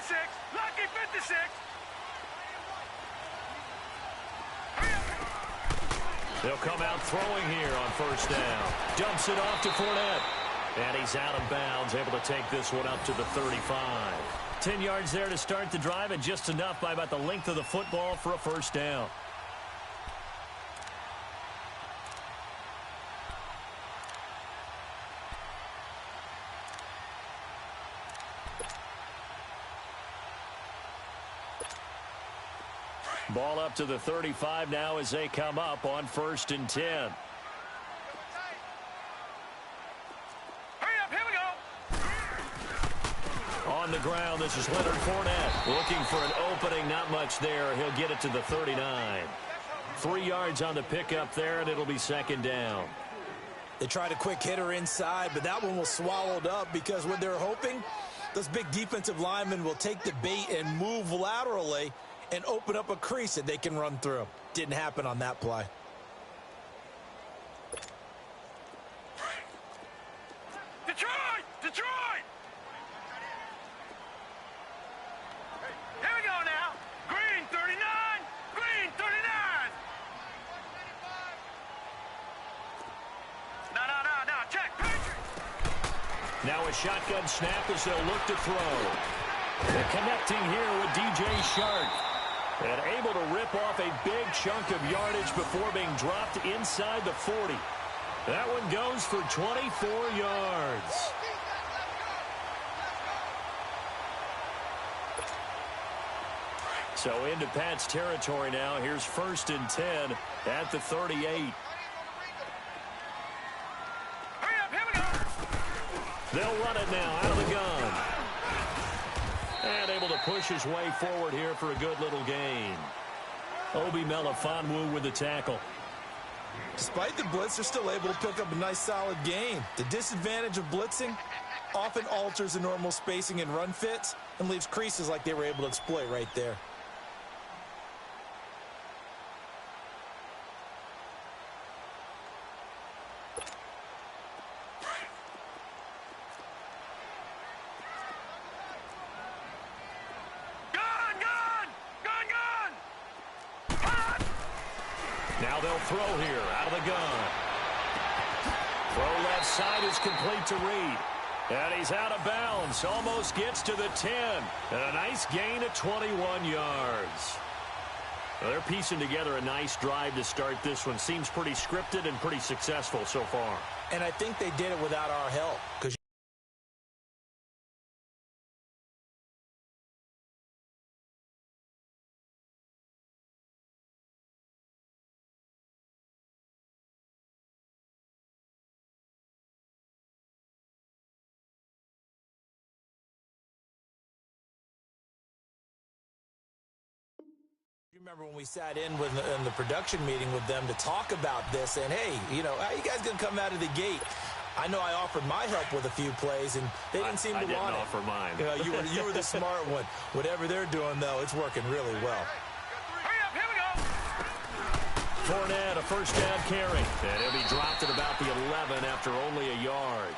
56. Lucky 56. They'll come out throwing here on first down. Dumps it off to Fournette. And he's out of bounds, able to take this one up to the 35. 10 yards there to start the drive, and just enough by about the length of the football for a first down. Ball up to the 35 now as they come up on 1st and 10. Hurry up, here we go. On the ground, this is Leonard Fournette. Looking for an opening, not much there. He'll get it to the 39. 3 yards on the pickup there, and it'll be 2nd down. They tried a quick hitter inside, but that one was swallowed up because what they're hoping, those big defensive linemen will take the bait and move laterally and open up a crease that they can run through. Didn't happen on that play. Detroit! Detroit! Here we go now. Green 39. Green 39. No. Check. Now a shotgun snap as they'll look to throw. And connecting here with DJ Shark. And able to rip off a big chunk of yardage before being dropped inside the 40. That one goes for 24 yards. So into Pat's territory now. Here's 1st and 10 at the 38. Hurry up, here we go. They'll run it now out of the gun. And able to push his way forward here for a good little gain. Obi Melifonwu with the tackle. Despite the blitz, they're still able to pick up a nice solid gain. The disadvantage of blitzing often alters the normal spacing and run fits and leaves creases like they were able to exploit right there. Now they'll throw here out of the gun. Throw left side is complete to Reed. And he's out of bounds. Almost gets to the 10. And a nice gain of 21 yards. Well, they're piecing together a nice drive to start this one. Seems pretty scripted and pretty successful so far. And I think they did it without our help. Because you remember when we sat in the production meeting with them to talk about this, and hey, you know, how you guys gonna come out of the gate? I know I offered my help with a few plays, and they didn't seem to want it. I didn't offer mine. You know, you were the smart one. Whatever they're doing, though, it's working really well. Hurry up, here we go. Fournette, a first down carry. And he'll be dropped at about the 11 after only a yard.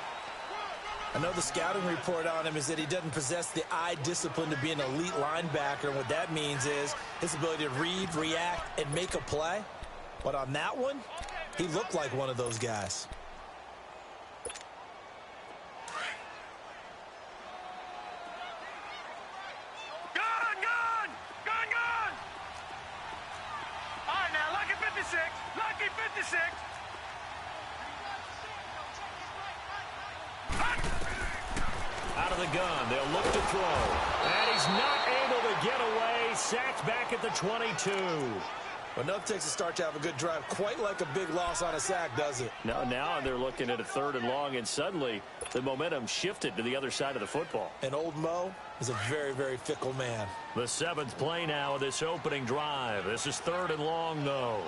I know the scouting report on him is that he doesn't possess the eye discipline to be an elite linebacker, and what that means is his ability to read, react, and make a play. But on that one, he looked like one of those guys. Gun! All right, now, lucky 56. Lucky 56. Out of the gun, they'll look to throw. And he's not able to get away. Sacked back at the 22. Well, enough takes a start to have a good drive. Quite like a big loss on a sack, does it? Now they're looking at a 3rd and long, and suddenly the momentum shifted to the other side of the football. And old Mo is a very, very fickle man. The 7th play now of this opening drive. This is 3rd and long, though.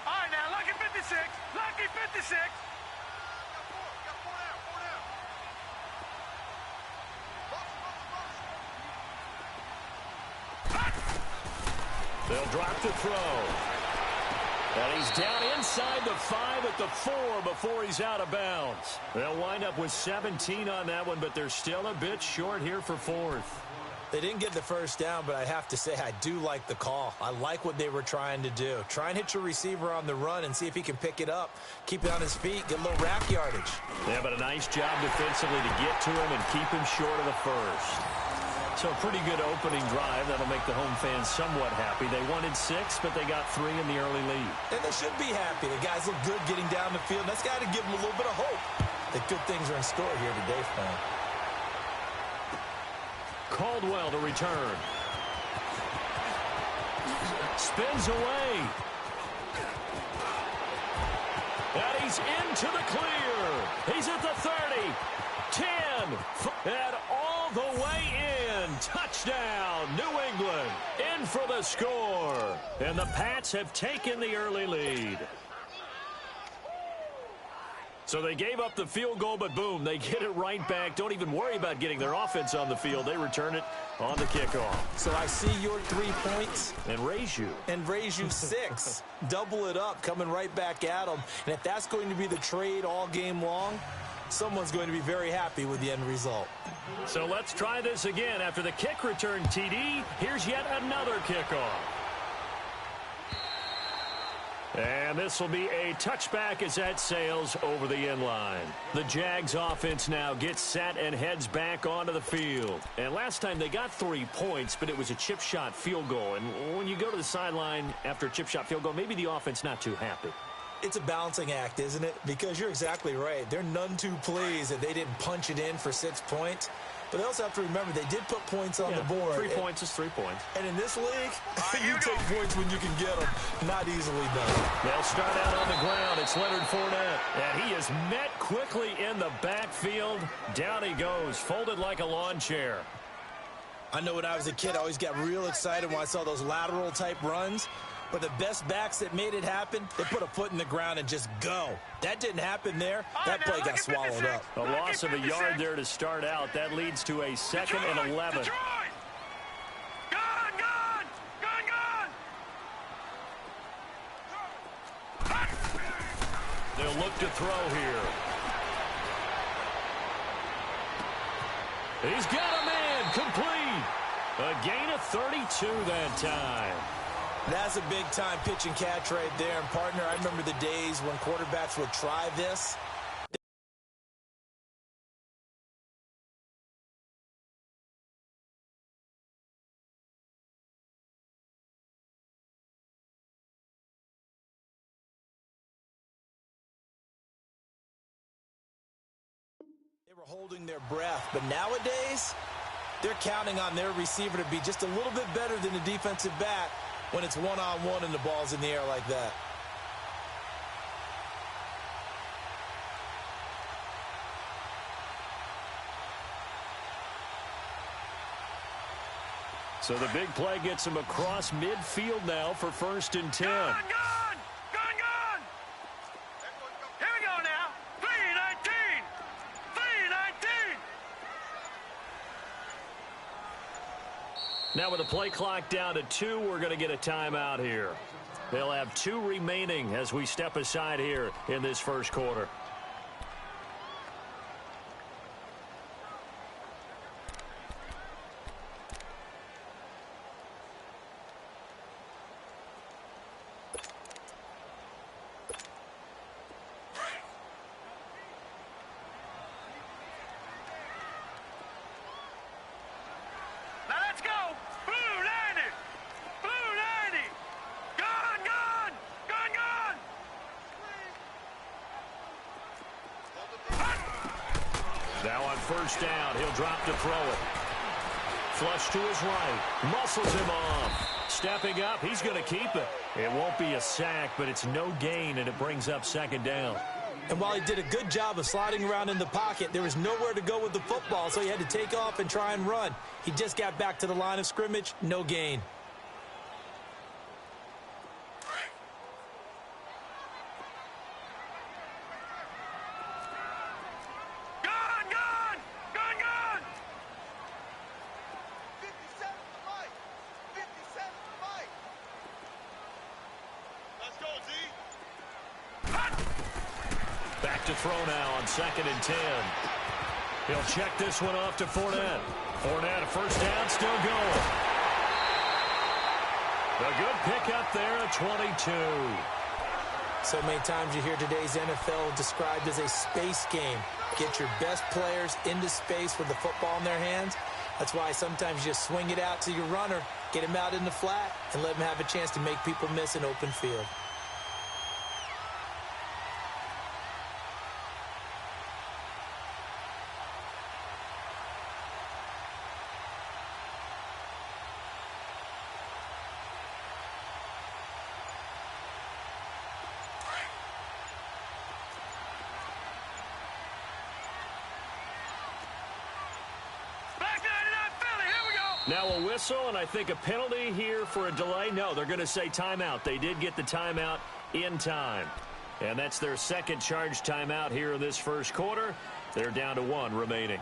All right, now, lucky 56. Lucky 56. They'll drop the throw. And he's down inside the 5 at the 4 before he's out of bounds. They'll wind up with 17 on that one, but they're still a bit short here for fourth. They didn't get the first down, but I have to say I do like the call. I like what they were trying to do. Try and hit your receiver on the run and see if he can pick it up, keep it on his feet, get a little rack yardage. Yeah, but a nice job defensively to get to him and keep him short of the first. So a pretty good opening drive. That'll make the home fans somewhat happy. They wanted 6, but they got 3 in the early lead. And they should be happy. The guys look good getting down the field. That's got to give them a little bit of hope that good things are in store here today for them. Caldwell to return. Spins away. And he's into the clear. He's at the 30. 10. And all the way in. Touchdown, New England. In for the score. And the Pats have taken the early lead. So they gave up the field goal, but boom, they get it right back. Don't even worry about getting their offense on the field. They return it on the kickoff. So I see your 3 points. And raise you. And raise you 6. Double it up, coming right back at them. And if that's going to be the trade all game long, someone's going to be very happy with the end result. So let's try this again. After the kick return TD, here's yet another kickoff. And this will be a touchback as that sails over the end line. The Jags offense now gets set and heads back onto the field. And last time they got 3 points, but it was a chip shot field goal. And when you go to the sideline after a chip shot field goal, maybe the offense not too happy. It's a balancing act, isn't it? Because you're exactly right. They're none too pleased that they didn't punch it in for 6 points. But they also have to remember they did put points on the board. 3 points is 3 points. And in this league, you take points when you can get them. Not easily done. They'll start out on the ground. It's Leonard Fournette. And he is met quickly in the backfield. Down he goes, folded like a lawn chair. I know when I was a kid, I always got real excited when I saw those lateral type runs. But the best backs that made it happen, they put a foot in the ground and just go. That didn't happen there. That play got swallowed up. A loss of a yard there to start out. That leads to a 2nd and 11. Detroit! Gone! They'll look to throw here. He's got a man complete. A gain of 32 that time. That's a big-time pitch and catch right there. And, partner, I remember the days when quarterbacks would try this. They were holding their breath. But nowadays, they're counting on their receiver to be just a little bit better than the defensive back when it's one-on-one and the ball's in the air like that. So the big play gets him across midfield now for 1st and 10. Gone! Here we go now. 3:19. Now with the play clock down to 2, we're going to get a timeout here. They'll have 2 remaining as we step aside here in this first quarter. Now on 1st down, he'll drop to throw it. Flush to his right. Muscles him off. Stepping up, he's going to keep it. It won't be a sack, but it's no gain, and it brings up 2nd down. And while he did a good job of sliding around in the pocket, there was nowhere to go with the football, so he had to take off and try and run. He just got back to the line of scrimmage, no gain. Let's go, Z. throw now on 2nd and 10. He'll check this one off to Fournette. Fournette, a first down, still going. A good pickup there at 22. So many times you hear today's NFL described as a space game. Get your best players into space with the football in their hands. That's why sometimes you just swing it out to your runner, get him out in the flat, and let him have a chance to make people miss an open field. Now a whistle, and I think a penalty here for a delay. No, they're going to say timeout. They did get the timeout in time. And that's their second charge timeout here in this first quarter. They're down to 1 remaining.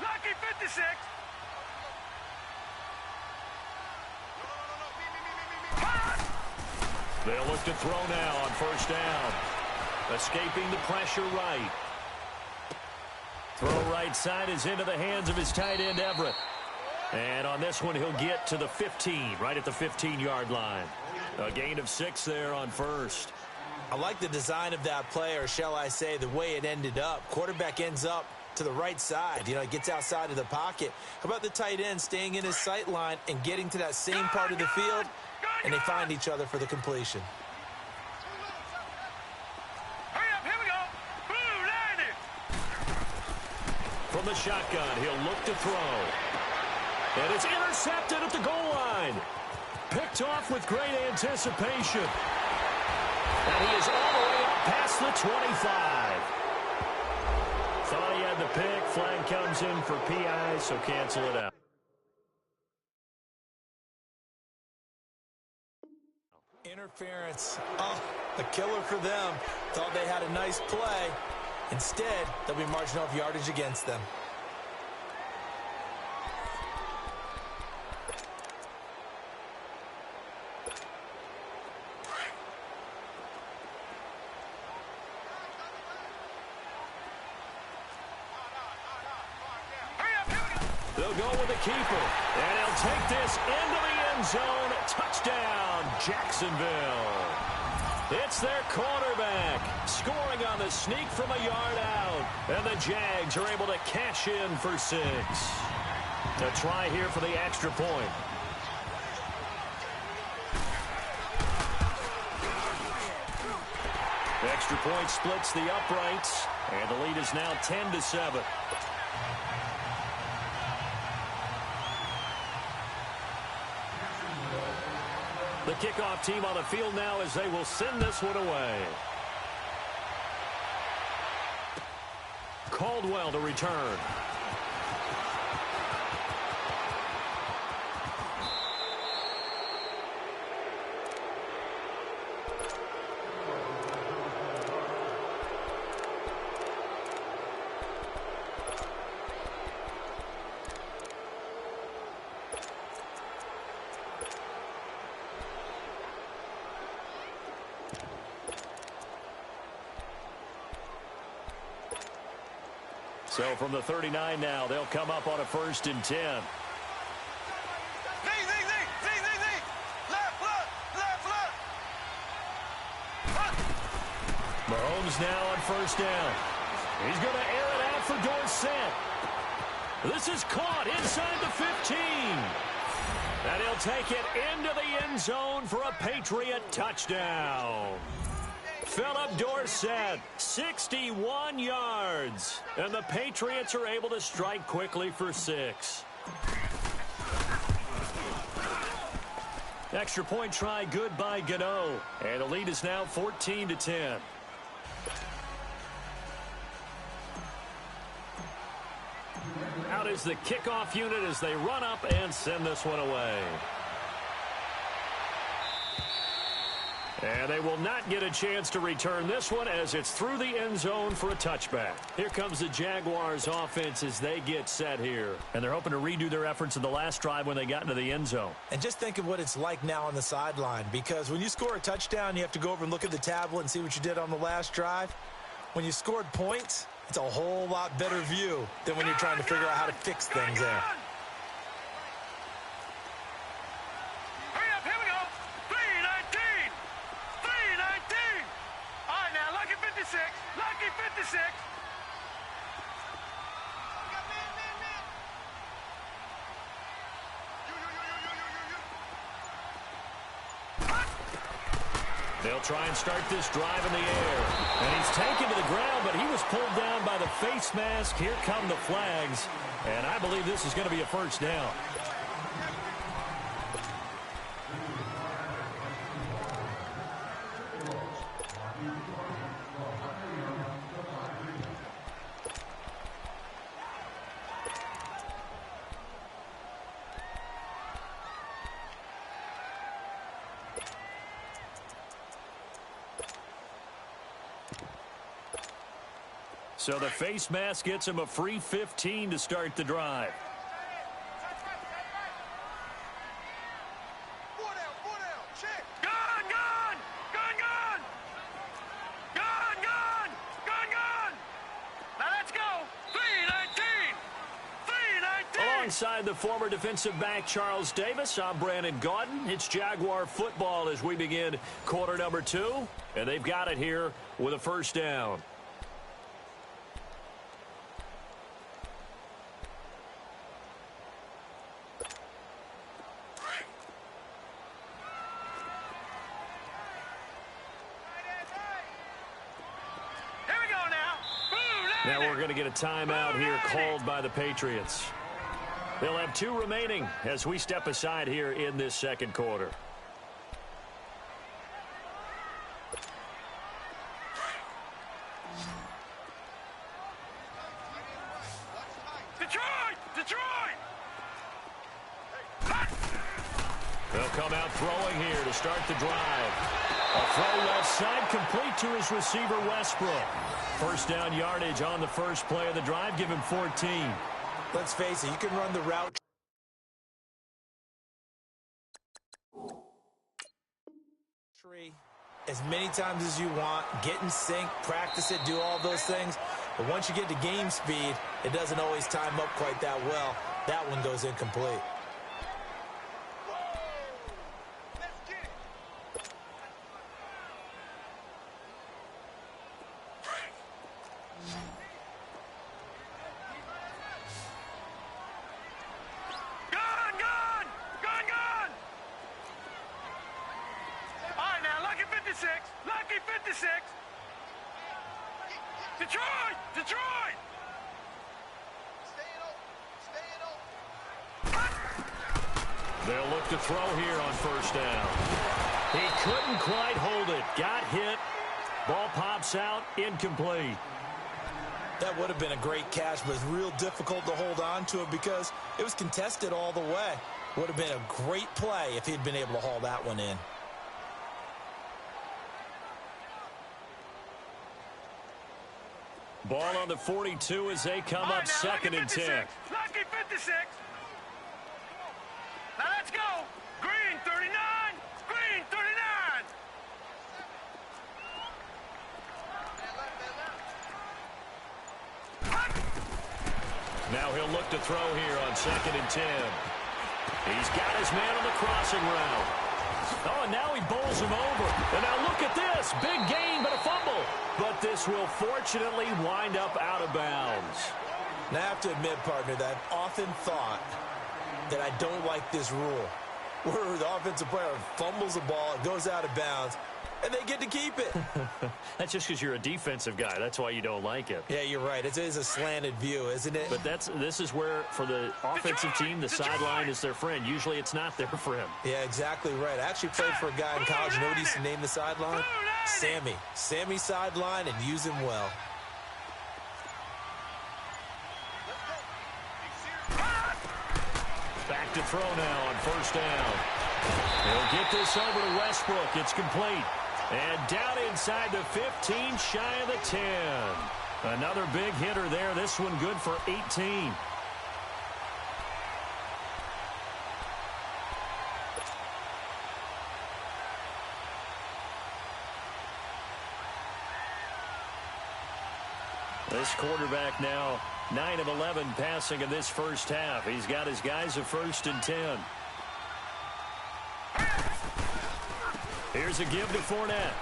Lucky 56. They'll look to throw now on first down. Escaping the pressure right. Throw right side is into the hands of his tight end, Everett. And on this one, he'll get to the 15, right at the 15-yard line. A gain of 6 there on first. I like the design of that play, or shall I say the way it ended up. Quarterback ends up to the right side. You know, he gets outside of the pocket. How about the tight end staying in his sight line and getting to that same part of the field, and they find each other for the completion. Hurry up, here we go. Blue, line it. From the shotgun, he'll look to throw. And it's intercepted at the goal line. Picked off with great anticipation. And he is all the way up past the 25. Thought he had the pick. Flag comes in for PI, so cancel it out. Interference. Oh, a killer for them. Thought they had a nice play. Instead, they'll be marching off yardage against them. They'll go with the keeper, and he'll take this into the end zone. Touchdown, Jacksonville. It's their quarterback scoring on the sneak from a yard out, and the Jags are able to cash in for 6. A try here for the extra point. The extra point splits the uprights, and the lead is now 10-7. The kickoff team on the field now as they will send this one away. Caldwell to return. So from the 39 now, they'll come up on a 1st and 10. Left foot. Mahomes now on 1st down. He's going to air it out for Dorsett. This is caught inside the 15. And he'll take it into the end zone for a Patriot touchdown. Philip Dorsett, 61 yards. And the Patriots are able to strike quickly for 6. Extra point try good by Gano. And the lead is now 14-10. Out is the kickoff unit as they run up and send this one away. And they will not get a chance to return this one as it's through the end zone for a touchback. Here comes the Jaguars offense as they get set here. And they're hoping to redo their efforts in the last drive when they got into the end zone. And just think of what it's like now on the sideline, because when you score a touchdown, you have to go over and look at the tablet and see what you did on the last drive. When you scored points, it's a whole lot better view than when you're trying to figure out how to fix things there. Hurry up, here we go. 3:19. 3:19. All right, now, lucky 56. Lucky 56. They'll try and start this drive in the air. And he's taken to the ground, but he was pulled down by the face mask. Here come the flags. And I believe this is going to be a first down. So the face mask gets him a free 15 to start the drive. Alongside the former defensive back Charles Davis, I'm Brandon Gaudin. It's Jaguar football as we begin quarter number 2. And they've got it here with a first down. Now we're going to get a timeout here called by the Patriots. They'll have 2 remaining as we step aside here in this second quarter. Detroit! They'll come out throwing here to start the drive. A throw left side complete to his receiver Westbrook. First down yardage on the first play of the drive. Give him 14. Let's face it, you can run the route tree as many times as you want, get in sync, practice it, do all those things. But once you get to game speed, it doesn't always time up quite that well. That one goes incomplete. Lucky 56. Detroit! They'll look to throw here on first down. He couldn't quite hold it. Got hit. Ball pops out. Incomplete. That would have been a great catch, but it's real difficult to hold on to it because it was contested all the way. Would have been a great play if he'd been able to haul that one in. Ball on the 42 as they come up second and 10. Lucky 56. Now let's go. Green 39. Green 39. Now he'll look to throw here on second and 10. He's got his man on the crossing route. Oh, and now he bowls him over. And now look at this. Big gain, but a fumble. But this will fortunately wind up out of bounds. Now, I have to admit, partner, that I've often thought that I don't like this rule, where the offensive player fumbles the ball, it goes out of bounds, and they get to keep it. That's just because you're a defensive guy. That's why you don't like it. Yeah, you're right. It is a slanted view, isn't it? But this is where, for the offensive team, the sideline is their friend. Usually it's not there for him. Yeah, exactly right. I actually played for a guy in college. You know what he used to name the sideline? Sammy. Sammy sideline, and use him well. to throw now on first down. He'll get this over to Westbrook. It's complete. And down inside the 15, shy of the 10. Another big hitter there. This one good for 18. This quarterback now 9 of 11 passing in this first half. He's got his guys a 1st and 10. Here's a give to Fournette.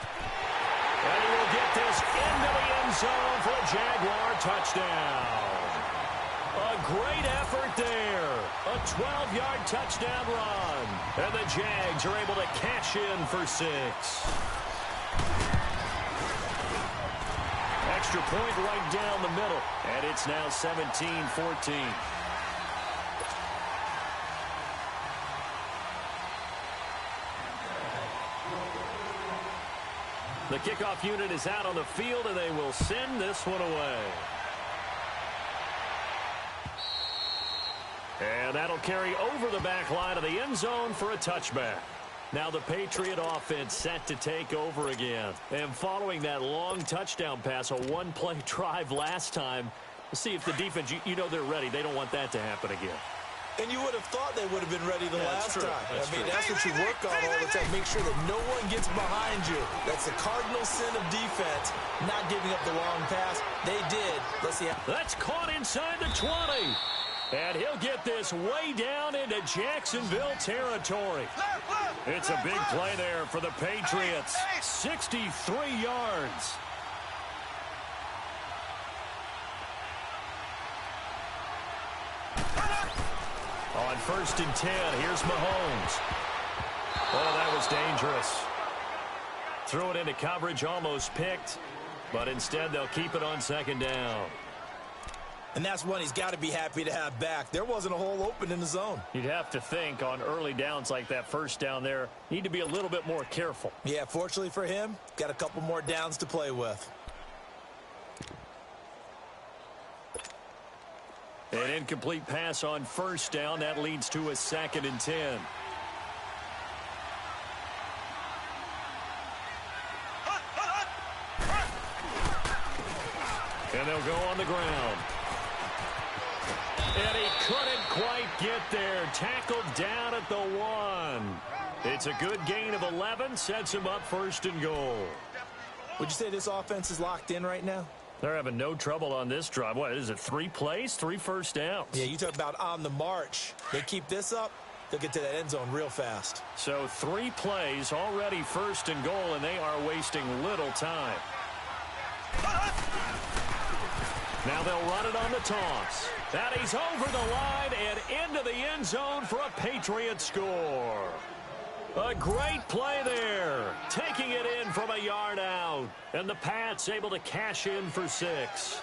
And he will get this into the end zone for a Jaguar touchdown. A great effort there. A 12-yard touchdown run. And the Jags are able to cash in for 6. Extra point right down the middle. And it's now 17-14. The kickoff unit is out on the field, and they will send this one away. And that'll carry over the back line of the end zone for a touchback. Now the Patriot offense set to take over again. And following that long touchdown pass, a one-play drive last time, see if the defense, you know they're ready. They don't want that to happen again. And you would have thought they would have been ready the last time. That's that's what you work on all the time. Make sure that no one gets behind you. That's the cardinal sin of defense, not giving up the long pass. They did. Let's see. That's caught inside the 20. And he'll get this way down into Jacksonville territory. It's a big play there for the Patriots. 63 yards. On 1st and 10, here's Mahomes. Oh, that was dangerous. Threw it into coverage, almost picked, but instead they'll keep it on 2nd down. And that's one he's got to be happy to have back. There wasn't a hole open in the zone. You'd have to think on early downs like that 1st down there, need to be a little bit more careful. Yeah, fortunately for him, got a couple more downs to play with. An incomplete pass on 1st down. That leads to a 2nd and 10. And they'll go on the ground. And he couldn't quite get there. Tackled down at the 1. It's a good gain of 11. Sets him up 1st and goal. Would you say this offense is locked in right now? They're having no trouble on this drive. What is it, 3 plays, 3 first downs? Yeah, you talk about on the march. They keep this up, they'll get to that end zone real fast. So 3 plays, already 1st and goal, and they are wasting little time. Now they'll run it on the toss. And he's over the line and into the end zone for a Patriot score. A great play there. Taking it in from a yard out. And the Pats able to cash in for 6.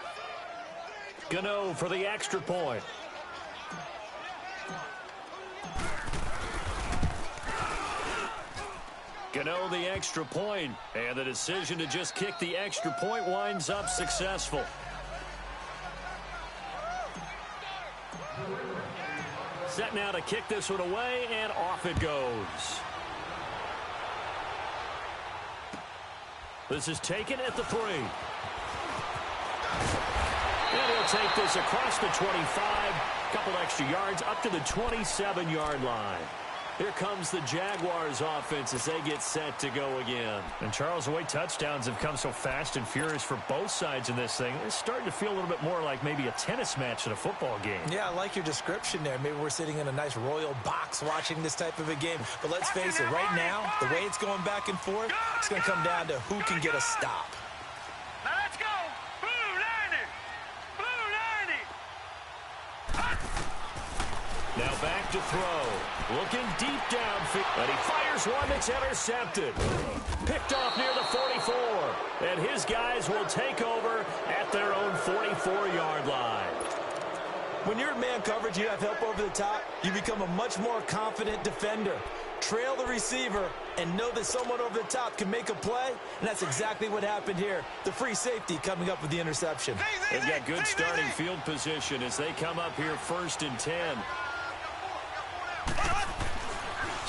Gano for the extra point. Gano the extra point. And the decision to just kick the extra point winds up successful. Set now to kick this one away, and off it goes. This is taken at the 3. And he'll take this across the 25. Couple extra yards up to the 27-yard line. Here comes the Jaguars offense as they get set to go again. And Charles, the way touchdowns have come so fast and furious for both sides in this thing, it's starting to feel a little bit more like maybe a tennis match at a football game. Yeah, I like your description there. Maybe we're sitting in a nice royal box watching this type of a game. But let's face it, right now, the way it's going back and forth, it's going to come down to who can get a stop. Now let's go. Blue 90. Blue 90. Now back to throw. Looking deep downfield. And he fires one that's intercepted. Picked off near the 44. And his guys will take over at their own 44-yard line. When you're in man coverage, you have help over the top, you become a much more confident defender. Trail the receiver and know that someone over the top can make a play, and that's exactly what happened here. The free safety coming up with the interception. They've got good starting field position as they come up here 1st and 10.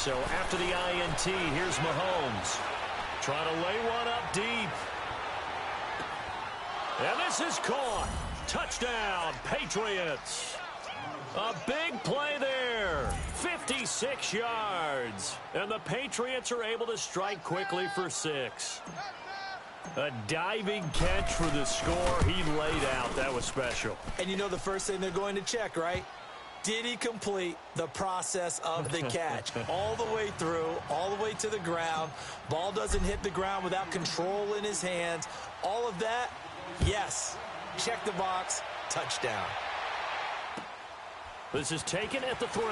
So after the INT, here's Mahomes. Trying to lay one up deep. And this is caught. Touchdown, Patriots. A big play there. 56 yards. And the Patriots are able to strike quickly for 6. A diving catch for the score. He laid out. That was special. And you know the first thing they're going to check, right? Did he complete the process of the catch? All the way through, all the way to the ground. Ball doesn't hit the ground without control in his hands. All of that, yes. Check the box. Touchdown. This is taken at the 3.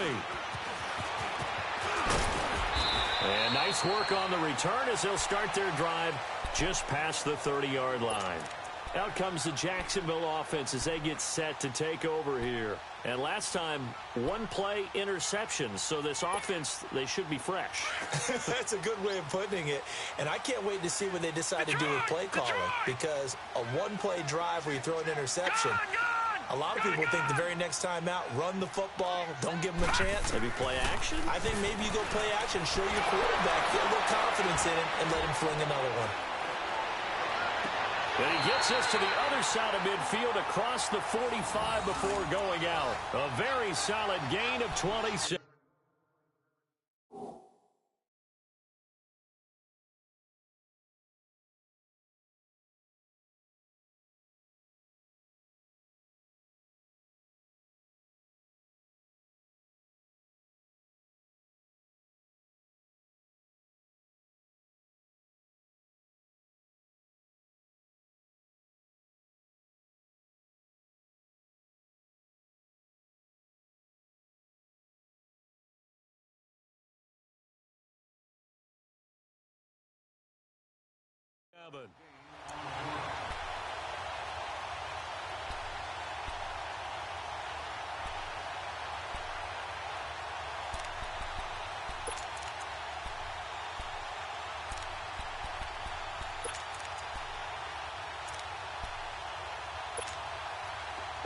And nice work on the return as they'll start their drive just past the 30-yard line. Out comes the Jacksonville offense as they get set to take over here. And last time, one play interception. So this offense, they should be fresh. That's a good way of putting it. And I can't wait to see what they decide to do with play calling. Because a one-play drive where you throw an interception, a lot of people think the very next time out, run the football, don't give them a chance. Maybe play action? I think maybe you go play action, show your quarterback, get a little confidence in it, and let him fling another one. And he gets us to the other side of midfield across the 45 before going out. A very solid gain of 26.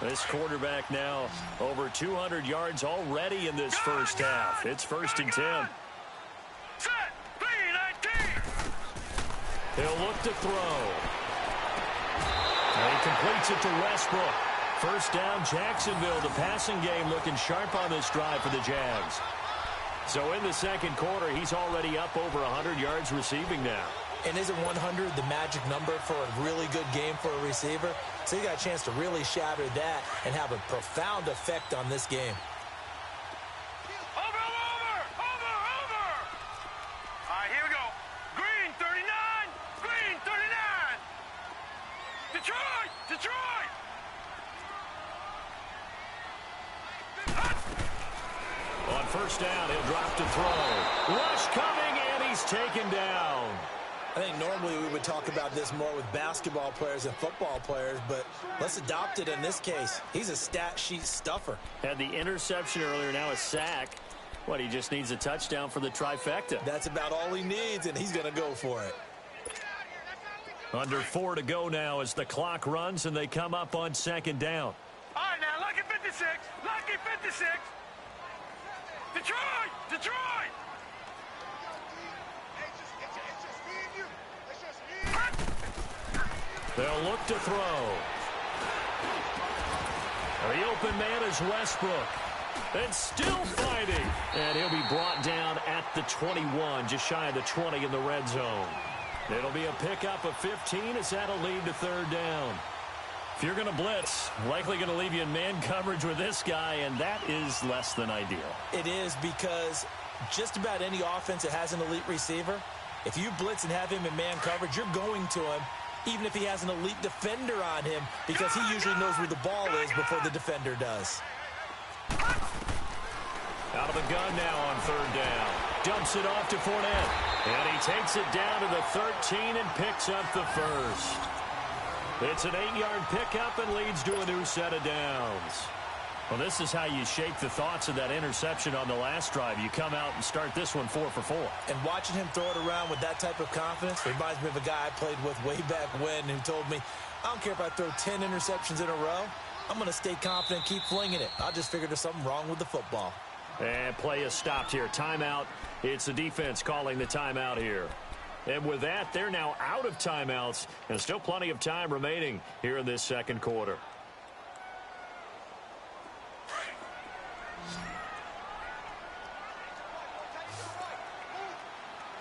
This quarterback now over 200 yards already in this first half. It's 1st and 10. Set. 3-19. He'll look to throw. And he completes it to Westbrook. First down, Jacksonville. The passing game looking sharp on this drive for the Jags. So in the second quarter, he's already up over 100 yards receiving now. And isn't 100 the magic number for a really good game for a receiver? So you got a chance to really shatter that and have a profound effect on this game. Over. All right, here we go. Green 39. Green 39. Detroit. On first down, he'll drop to throw. Rush coming, and he's taken down. I think normally we would talk about this more with basketball players and football players, but let's adopt it in this case. He's a stat sheet stuffer. Had the interception earlier, now a sack. What, he just needs a touchdown for the trifecta. That's about all he needs, and he's going to go for it. Under 4 to go now as the clock runs and they come up on second down. All right, now, lucky 56. Lucky 56. Detroit. They'll look to throw. The open man is Westbrook. And still fighting. And he'll be brought down at the 21, just shy of the 20 in the red zone. It'll be a pickup of 15 as that'll lead to third down. If you're going to blitz, likely going to leave you in man coverage with this guy, and that is less than ideal. It is because just about any offense that has an elite receiver, if you blitz and have him in man coverage, you're going to him, even if he has an elite defender on him, because he usually knows where the ball is before the defender does. Out of the gun now on third down. Dumps it off to Fournette. And he takes it down to the 13 and picks up the first. It's an 8-yard pickup and leads to a new set of downs. Well, this is how you shake the thoughts of that interception on the last drive. You come out and start this one 4 for 4. And watching him throw it around with that type of confidence reminds me of a guy I played with way back when who told me, I don't care if I throw 10 interceptions in a row. I'm going to stay confident, keep flinging it. I just figured there's something wrong with the football. And play is stopped here. Timeout. It's the defense calling the timeout here. And with that, they're now out of timeouts. And still plenty of time remaining here in this second quarter.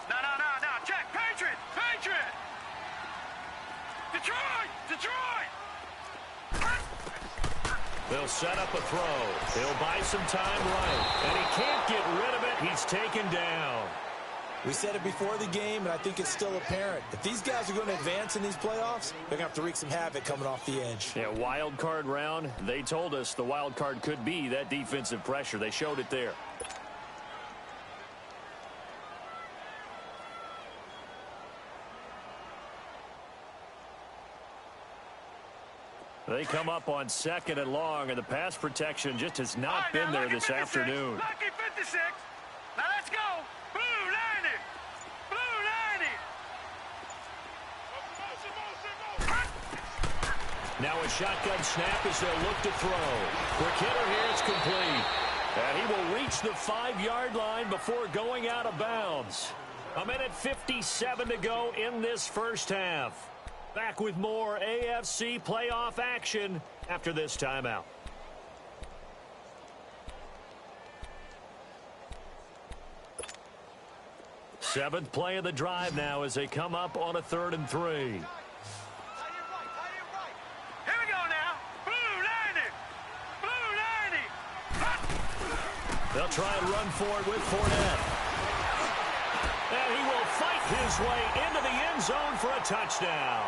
No. Check. Patriot. Detroit. They'll set up a throw. He'll buy some time right. And he can't get rid of it. He's taken down. We said it before the game, and I think it's still apparent. If these guys are going to advance in these playoffs, they're going to have to wreak some havoc coming off the edge. Yeah, wild card round. They told us the wild card could be that defensive pressure. They showed it there. They come up on 2nd and long, and the pass protection just has not been there this afternoon. Lucky 56. Now let's go. Blue 90. Now a shotgun snap as they'll look to throw. Quick hitter here, it's complete. And he will reach the 5-yard line before going out of bounds. 1:57 to go in this first half. Back with more AFC playoff action after this timeout. Seventh play of the drive now as they come up on a 3rd and 3. Here we go now. Blue 90. They'll try and run for it with Fournette. And he will fight his way into the end zone for a touchdown.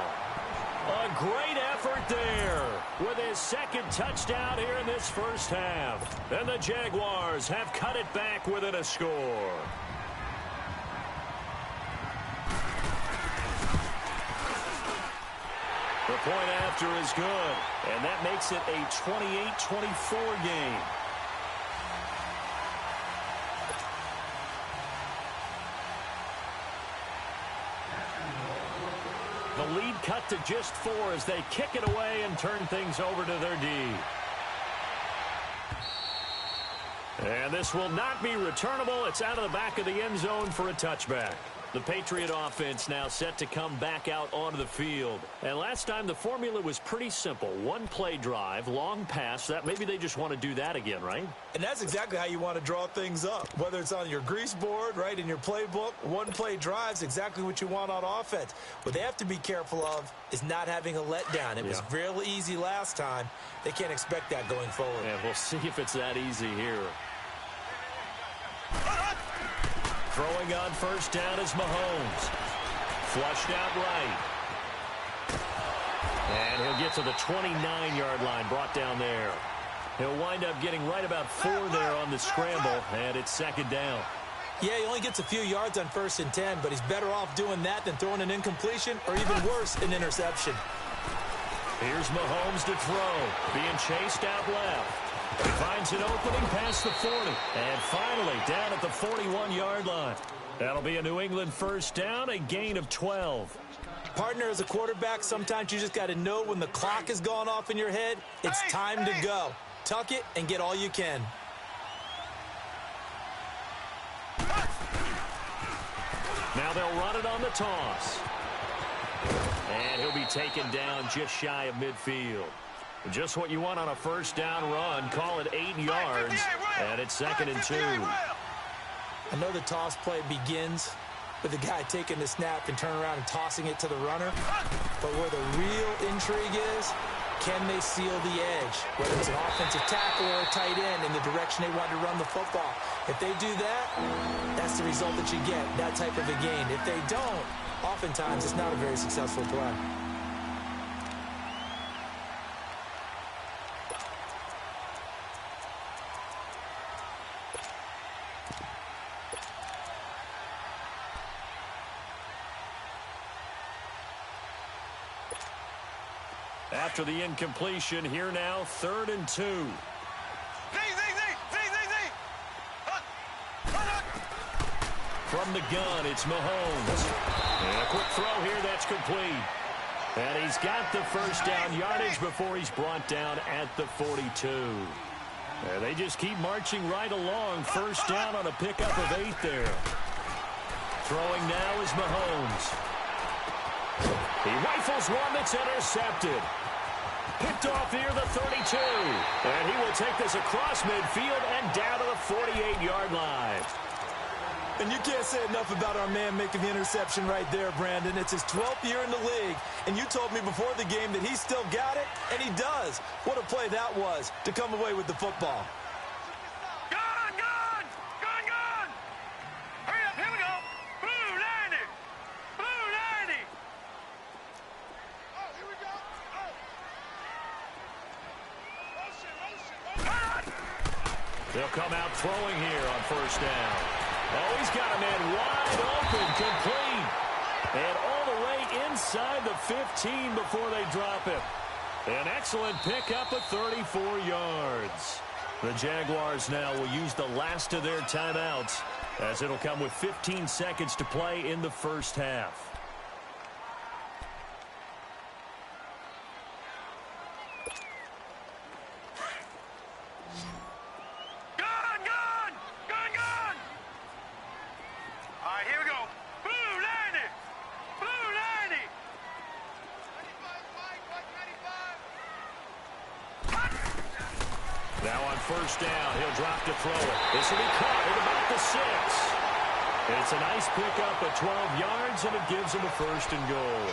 A great effort there with his 2nd touchdown here in this first half. And the Jaguars have cut it back within a score. The point after is good, and that makes it a 28-24 game. The lead cut to just 4 as they kick it away and turn things over to their D. And this will not be returnable. It's out of the back of the end zone for a touchback. The Patriot offense now set to come back out onto the field. And last time the formula was pretty simple. 1-play drive, long pass. That maybe they just want to do that again, right? And that's exactly how you want to draw things up. Whether it's on your grease board, right, in your playbook, 1-play drive's exactly what you want on offense. What they have to be careful of is not having a letdown. It was real easy last time. They can't expect that going forward. And we'll see if it's that easy here. Throwing on first down is Mahomes. Flushed out right. And he'll get to the 29-yard line, brought down there. He'll wind up getting right about 4 there on the scramble, and it's 2nd down. Yeah, he only gets a few yards on 1st and 10, but he's better off doing that than throwing an incompletion or even worse, an interception. Here's Mahomes to throw, being chased out left. He finds an opening past the 40. And finally down at the 41-yard line. That'll be a New England first down, a gain of 12. Partner, as a quarterback, sometimes you just got to know when the clock has gone off in your head, it's time to go. Tuck it and get all you can. Now they'll run it on the toss. And he'll be taken down just shy of midfield. Just what you want on a first down run. Call it 8 yards. And it's 2nd and 2. I know the toss play begins with the guy taking the snap and turning around and tossing it to the runner. But where the real intrigue is, can they seal the edge? Whether it's an offensive tackle or a tight end in the direction they want to run the football. If they do that, that's the result that you get, that type of a gain. If they don't, oftentimes it's not a very successful play. After the incompletion, here now, 3rd and 2. From the gun, it's Mahomes. And a quick throw here, that's complete. And he's got the first down yardage before he's brought down at the 42. And they just keep marching right along. First down on a pickup of 8 there. Throwing now is Mahomes. He rifles one that's intercepted. Picked off near the 32. And he will take this across midfield and down to the 48-yard line. And you can't say enough about our man making the interception right there, Brandon. It's his 12th year in the league, and you told me before the game that he still got it, and he does. What a play that was to come away with the football. Gone, gone! Gone, gone! Hurry up, here we go! Blue 90! Blue 90! Oh, here we go! Oh! Motion! They'll come out throwing here on first down. Oh, he's got a man wide open, complete. And all the way inside the 15 before they drop him. An excellent pickup of 34 yards. The Jaguars now will use the last of their timeouts, as it'll come with 15 seconds to play in the first half. First down, he'll drop to throw it. This will be caught at about the 6. It's a nice pickup of 12 yards, and it gives him a first and goal.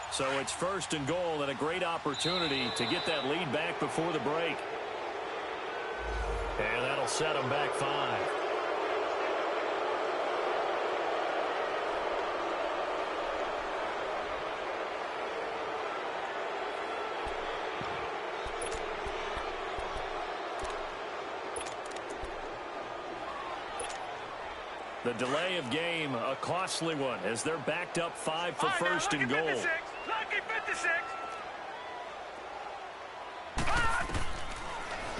So it's first and goal, and a great opportunity to get that lead back before the break. And that'll set them back 5. The delay of game, a costly one, as they're backed up 5 for first and goal. Lucky 56.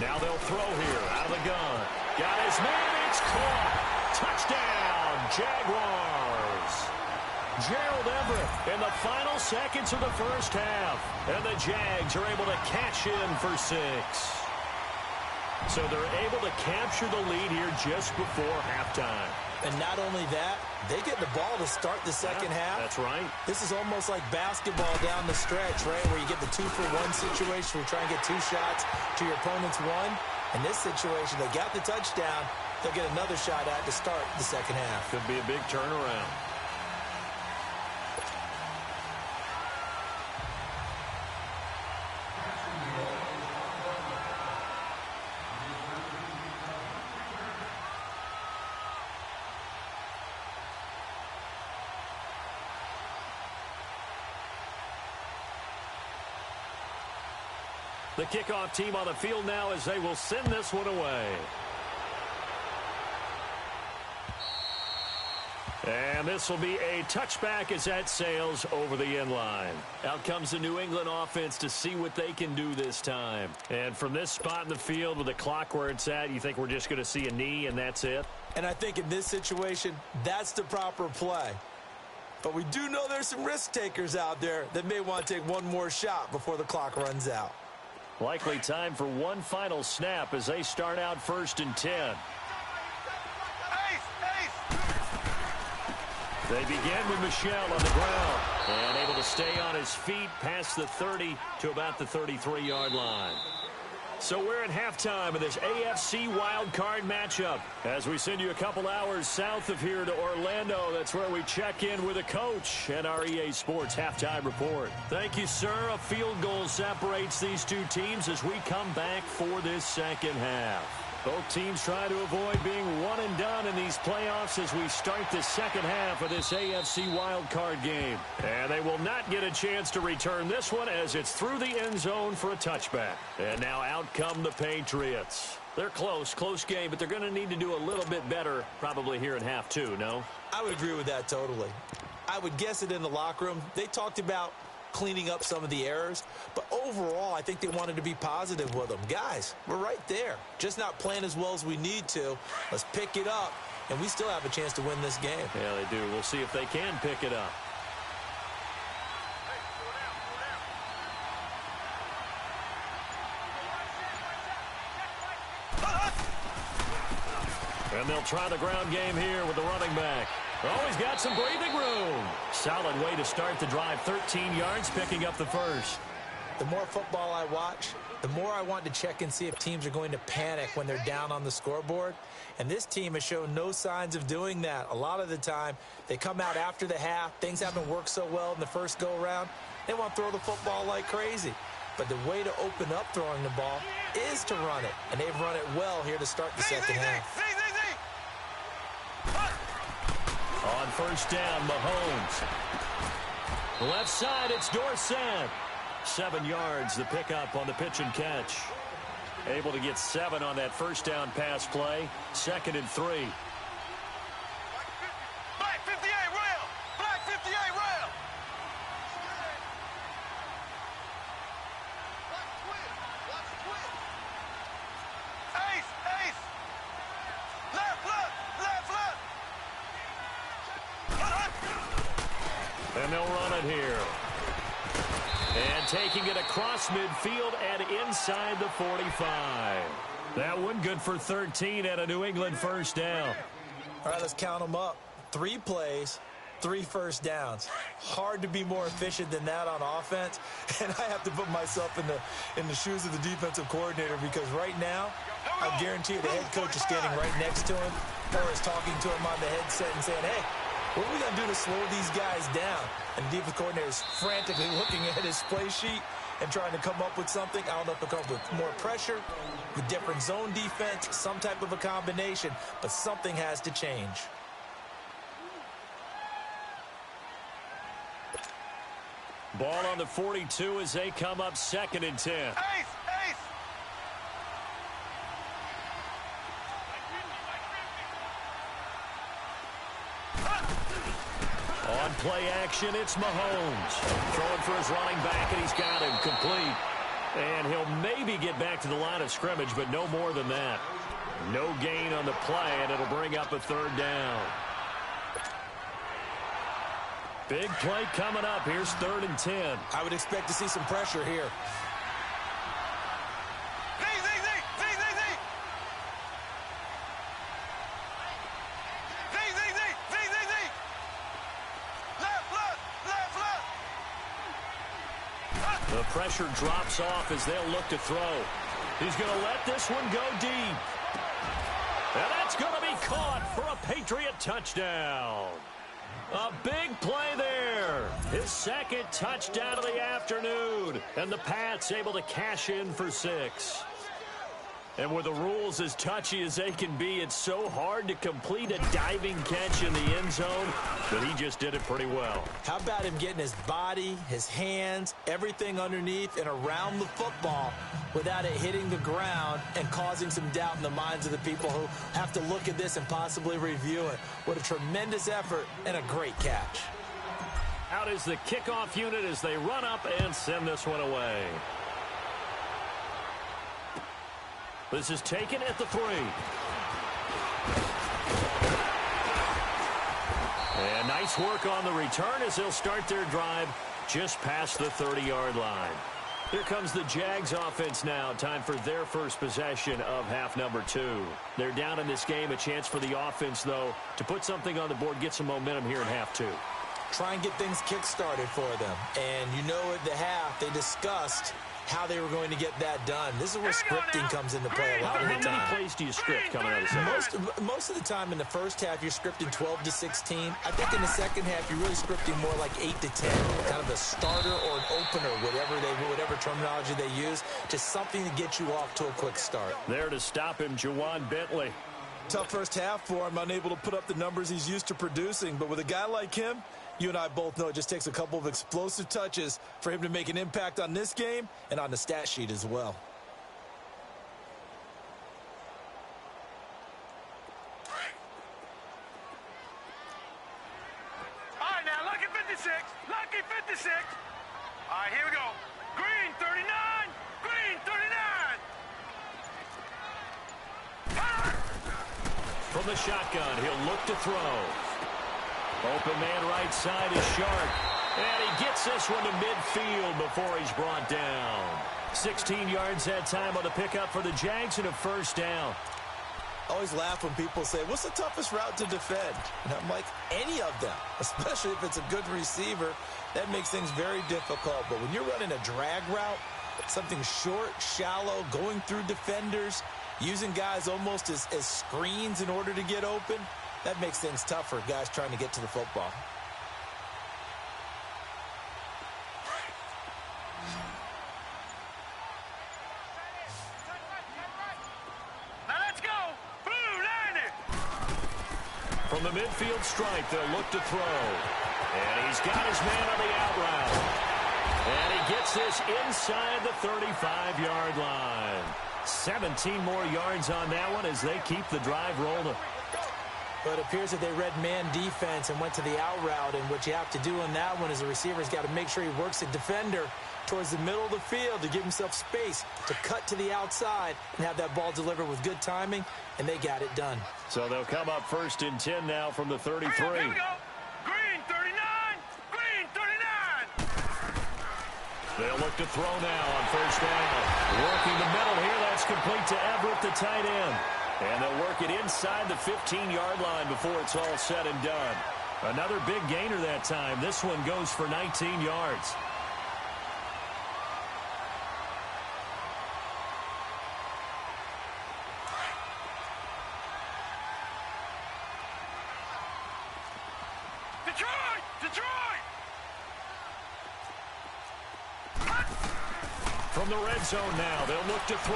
Now they'll throw here out of the gun. Got his man, it's caught. Touchdown, Jaguars. Gerald Everett in the final seconds of the first half. And the Jags are able to cash in for 6. So they're able to capture the lead here just before halftime. And not only that, they get the ball to start the second half. That's right. This is almost like basketball down the stretch, right, where you get the 2-for-1 situation where you try and get 2 shots to your opponent's 1. In this situation, they got the touchdown. They'll get another shot at to start the second half. Could be a big turnaround. The kickoff team on the field now as they will send this one away. And this will be a touchback as that sails over the end line. Out comes the New England offense to see what they can do this time. And from this spot in the field with the clock where it's at, you think we're just going to see a knee and that's it? And I think in this situation, that's the proper play. But we do know there's some risk takers out there that may want to take one more shot before the clock runs out. Likely time for one final snap as they start out 1st and 10. They begin with Michel on the ground and able to stay on his feet past the 30 to about the 33-yard line. So we're at halftime of this AFC wildcard matchup as we send you a couple hours south of here to Orlando. That's where we check in with a coach and our EA Sports halftime report. Thank you, sir. A field goal separates these two teams as we come back for this second half. Both teams try to avoid being one and done in these playoffs as we start the second half of this AFC wildcard game. And they will not get a chance to return this one as it's through the end zone for a touchback. And now out come the Patriots. They're close game, but they're going to need to do a little bit better probably here in half two, no? I would agree with that totally. I would guess it in the locker room. They talked about cleaning up some of the errors, but overall, I think they wanted to be positive with them. Guys, we're right there. Just not playing as well as we need to. Let's pick it up, and we still have a chance to win this game. Yeah, they do. We'll see if they can pick it up. And they'll try the ground game here with the running back. Oh, he's got some breathing room. Solid way to start the drive. 13 yards, picking up the first. The more football I watch, the more I want to check and see if teams are going to panic when they're down on the scoreboard. And this team has shown no signs of doing that. A lot of the time, they come out after the half. Things haven't worked so well in the first go-around. They want to throw the football like crazy. But the way to open up throwing the ball is to run it. And they've run it well here to start the second half. On first down, Mahomes. Left side, it's Dorsett. 7 yards, the pickup on the pitch and catch. Able to get 7 on that first down pass play. 2nd and 3. Black 58 rail! Black 58 rail! Ace! Ace! Left, left, left, left! And they'll run it here. And taking it across midfield and inside the 45. That one good for 13 at a New England first down. All right, let's count them up. 3 plays, 3 first downs. Hard to be more efficient than that on offense. And I have to put myself in the shoes of the defensive coordinator because right now, I guarantee you the head coach is standing right next to him or is talking to him on the headset and saying, hey, what are we going to do to slow these guys down? And the defensive coordinator is frantically looking at his play sheet and trying to come up with something. I don't know if it comes with more pressure, with different zone defense, some type of a combination, but something has to change. Ball on the 42 as they come up 2nd and 10. Ace! Ace! On play action, it's Mahomes. Throwing for his running back, and he's got him complete. And he'll maybe get back to the line of scrimmage, but no more than that. No gain on the play, and it'll bring up a 3rd down. Big play coming up. Here's 3rd and 10. I would expect to see some pressure here. The pressure drops off as they'll look to throw. He's going to let this one go deep. And that's going to be caught for a Patriot touchdown. A big play there. His 2nd touchdown of the afternoon. And the Pats able to cash in for 6. And with the rules as touchy as they can be, it's so hard to complete a diving catch in the end zone, but he just did it pretty well. How about him getting his body, his hands, everything underneath and around the football without it hitting the ground and causing some doubt in the minds of the people who have to look at this and possibly review it. What a tremendous effort and a great catch. Out is the kickoff unit as they run up and send this one away. This is taken at the 3. And nice work on the return as they'll start their drive just past the 30-yard line. Here comes the Jags offense now. Time for their first possession of half number 2. They're down in this game. A chance for the offense, though, to put something on the board, get some momentum here in half 2. Try and get things kick-started for them. And you know at the half they discussed how they were going to get that done. This is where scripting comes into play a lot of the time. How many plays do you script coming out of the second half? Most of the time in the first half, you're scripting 12 to 16. I think in the second half, you're really scripting more like 8 to 10, kind of a starter or an opener, whatever terminology they use, just something to get you off to a quick start. There to stop him, Juwan Bentley. Tough first half for him, unable to put up the numbers he's used to producing. But with a guy like him, you and I both know it just takes a couple of explosive touches for him to make an impact on this game and on the stat sheet as well. All right, now, lucky 56. Lucky 56. All right, here we go. Green 39. Green 39. From the shotgun, he'll look to throw. Open man right side is Sharp. And he gets this one to midfield before he's brought down. 16 yards that time on the pickup for the Jags and a first down. I always laugh when people say, what's the toughest route to defend? And I'm like, any of them, especially if it's a good receiver. That makes things very difficult. But when you're running a drag route, something short, shallow, going through defenders, using guys almost as screens in order to get open, that makes things tough for guys trying to get to the football. Now let's go. Blue 90. From the midfield stripe, they'll look to throw. And he's got his man on the out route. And he gets this inside the 35-yard line. 17 more yards on that one as they keep the drive rolling. But it appears that they read man defense and went to the out route. And what you have to do on that one is the receiver's got to make sure he works the defender towards the middle of the field to give himself space to cut to the outside and have that ball delivered with good timing, and they got it done. So they'll come up first and 10 now from the 33. Here we go. Green 39. Green 39. They'll look to throw now on first down. Working the middle here. That's complete to Everett, the tight end. And they'll work it inside the 15-yard line before it's all said and done. Another big gainer that time. This one goes for 19 yards. Detroit! Detroit! From the red zone now, they'll look to throw.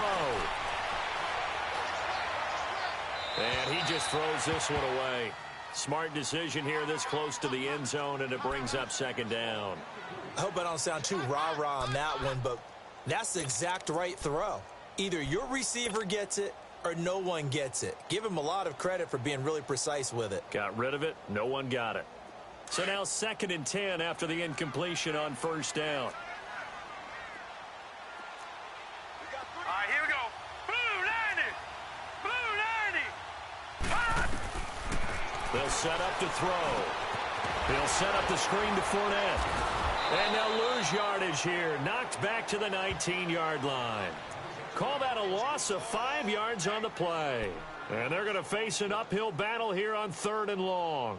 And he just throws this one away. Smart decision here this close to the end zone, and it brings up second down. I hope I don't sound too rah-rah on that one, but that's the exact right throw. Either your receiver gets it or no one gets it. Give him a lot of credit for being really precise with it. Got rid of it. No one got it. So now 2nd and 10 after the incompletion on first down. All right, here we go. Blue 90. Blue 90. They'll set up to throw. They'll set up the screen to Fournette. And they'll lose yardage here. Knocked back to the 19-yard line. Call that a loss of 5 yards on the play. And they're going to face an uphill battle here on 3rd and long.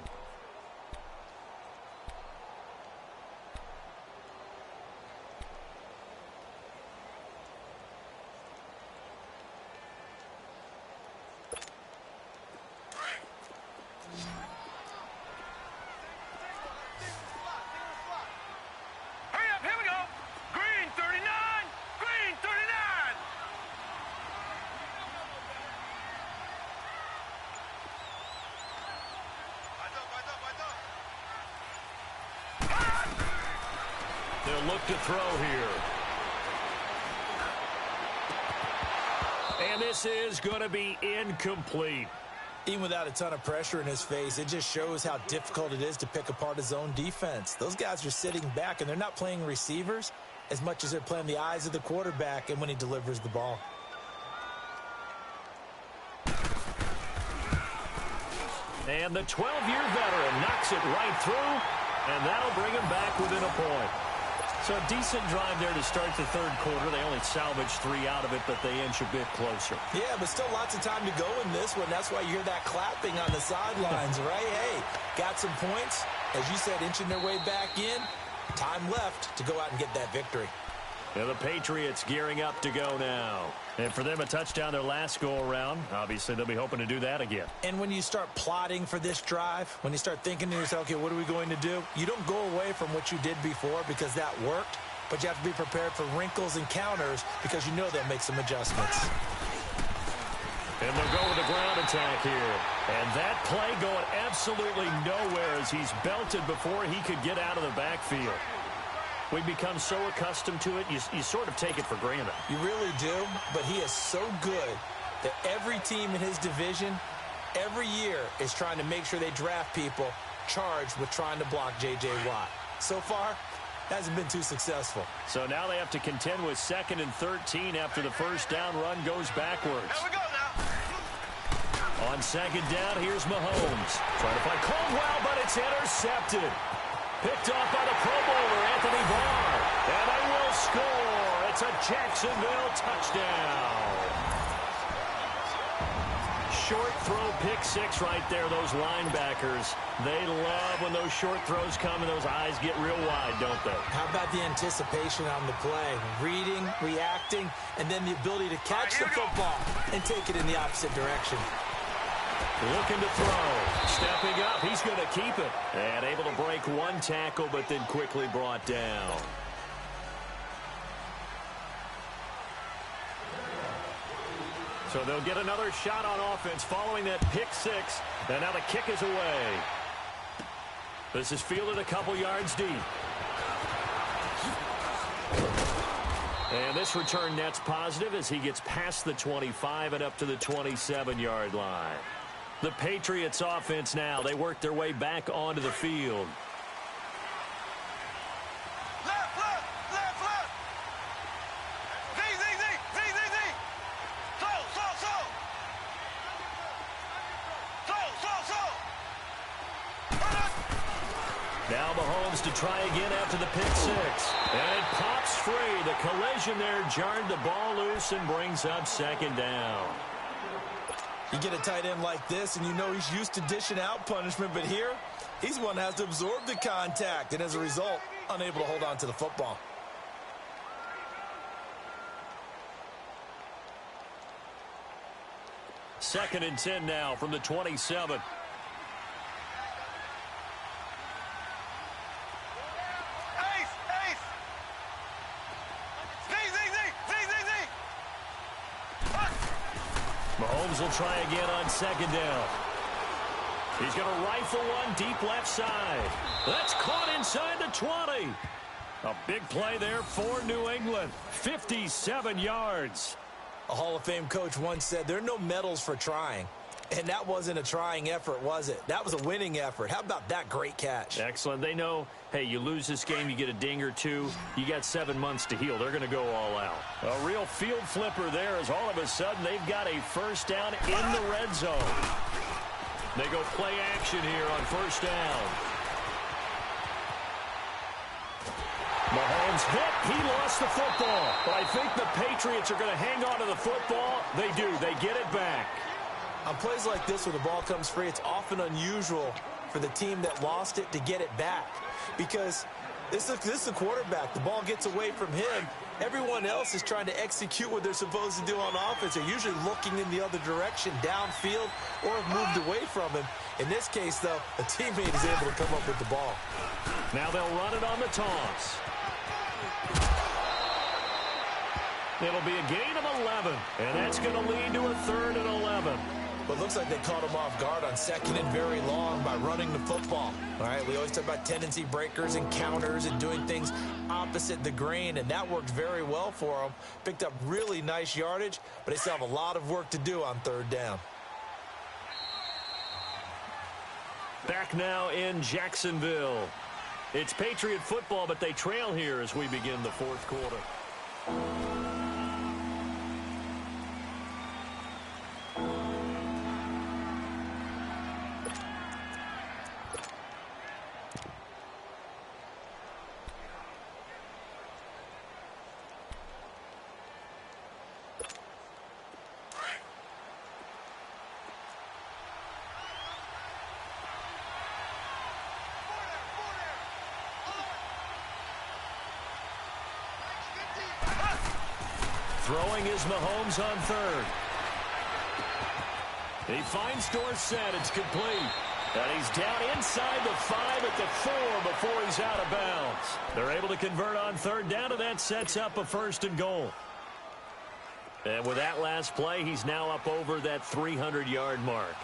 Hurry up, here we go. Green 39. Green 39. They'll look to throw here. And this is going to be incomplete. Even without a ton of pressure in his face, it just shows how difficult it is to pick apart his own defense. Those guys are sitting back, and they're not playing receivers as much as they're playing the eyes of the quarterback and when he delivers the ball. And the 12-year veteran knocks it right through, and that'll bring him back within a point. So a decent drive there to start the 3rd quarter. They only salvaged 3 out of it, but they inch a bit closer. Yeah, but still lots of time to go in this one. That's why you hear that clapping on the sidelines, right? Hey, got some points. As you said, inching their way back in. Time left to go out and get that victory. And the Patriots gearing up to go now. And for them, a touchdown their last go-around. Obviously, they'll be hoping to do that again. And when you start plotting for this drive, when you start thinking to yourself, okay, what are we going to do? You don't go away from what you did before because that worked, but you have to be prepared for wrinkles and counters because you know they'll make some adjustments. And they'll go with the ground attack here. And that play going absolutely nowhere as he's belted before he could get out of the backfield. We've become so accustomed to it, you sort of take it for granted. You really do, but he is so good that every team in his division, every year, is trying to make sure they draft people charged with trying to block J.J. Watt. So far, hasn't been too successful. So now they have to contend with 2nd and 13 after the first down run goes backwards. Here we go now. On 2nd down, here's Mahomes. Trying to find Caldwell, but it's intercepted. Picked off by the Pro Bowler, Anthony Barr. And they will score. It's a Jacksonville touchdown. Short throw, pick six right there, those linebackers. They love when those short throws come and those eyes get real wide, don't they? How about the anticipation on the play? Reading, reacting, and then the ability to catch the football and take it in the opposite direction. Looking to throw. Stepping up. He's going to keep it. And able to break one tackle, but then quickly brought down. So they'll get another shot on offense following that pick six. And now the kick is away. This is fielded a couple yards deep. And this return net's positive as he gets past the 25 and up to the 27-yard line. The Patriots offense now, they work their way back onto the field. Left, left, left, left. Z, Z, Z, Z, Z, Z. So. Now Mahomes to try again after the pick six. And it pops free. The collision there jarred the ball loose and brings up 2nd down. You get a tight end like this, and you know he's used to dishing out punishment, but here, he's one that has to absorb the contact, and as a result, unable to hold on to the football. Second and 10 now from the 27. Mahomes will try again on 2nd down. He's going to rifle one deep left side. That's caught inside the 20. A big play there for New England. 57 yards. A Hall of Fame coach once said, there are no medals for trying. And that wasn't a trying effort, was it? That was a winning effort. How about that great catch? Excellent. They know, hey, you lose this game, you get a ding or two, you got 7 months to heal. They're going to go all out. A real field flipper there as all of a sudden they've got a first down in the red zone. They go play action here on first down. Mahomes hit. He lost the football. But I think the Patriots are going to hang on to the football. They do. They get it back. On plays like this where the ball comes free, it's often unusual for the team that lost it to get it back. Because this is the quarterback. The ball gets away from him. Everyone else is trying to execute what they're supposed to do on offense. They're usually looking in the other direction, downfield, or have moved away from him. In this case, though, a teammate is able to come up with the ball. Now they'll run it on the toss. It'll be a gain of 11, and that's going to lead to a 3rd and 11. But it looks like they caught him off guard on 2nd and very long by running the football. All right, we always talk about tendency breakers and counters and doing things opposite the grain, and that worked very well for them. Picked up really nice yardage, but they still have a lot of work to do on 3rd down. Back now in Jacksonville. It's Patriot football, but they trail here as we begin the 4th quarter. Throwing is Mahomes on third. He finds Dorsett. It's complete. And he's down inside the 5 at the 4 before he's out of bounds. They're able to convert on third down, and that sets up a 1st and goal. And with that last play, he's now up over that 300-yard mark.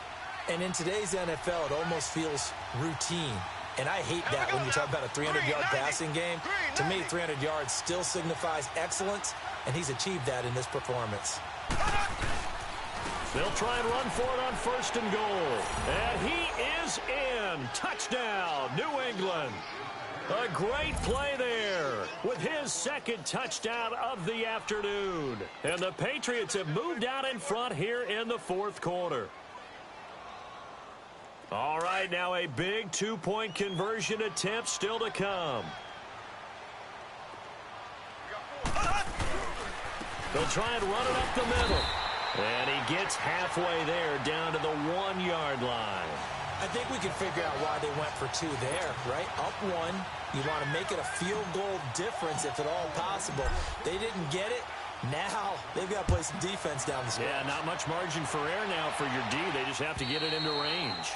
And in today's NFL, it almost feels routine. And I hate that when you talk about a 300-yard passing game. To me, 300 yards still signifies excellence, and he's achieved that in this performance. They'll try and run for it on 1st and goal. And he is in. Touchdown, New England. A great play there with his 2nd touchdown of the afternoon. And the Patriots have moved out in front here in the 4th quarter. All right, now a big 2-point conversion attempt still to come. They'll try and run it up the middle. And he gets halfway there down to the 1-yard line. I think we can figure out why they went for 2 there, right? Up 1. You want to make it a field goal difference if at all possible. They didn't get it. Now they've got to play some defense down the stretch. Yeah, not much margin for error now for your D. They just have to get it into range.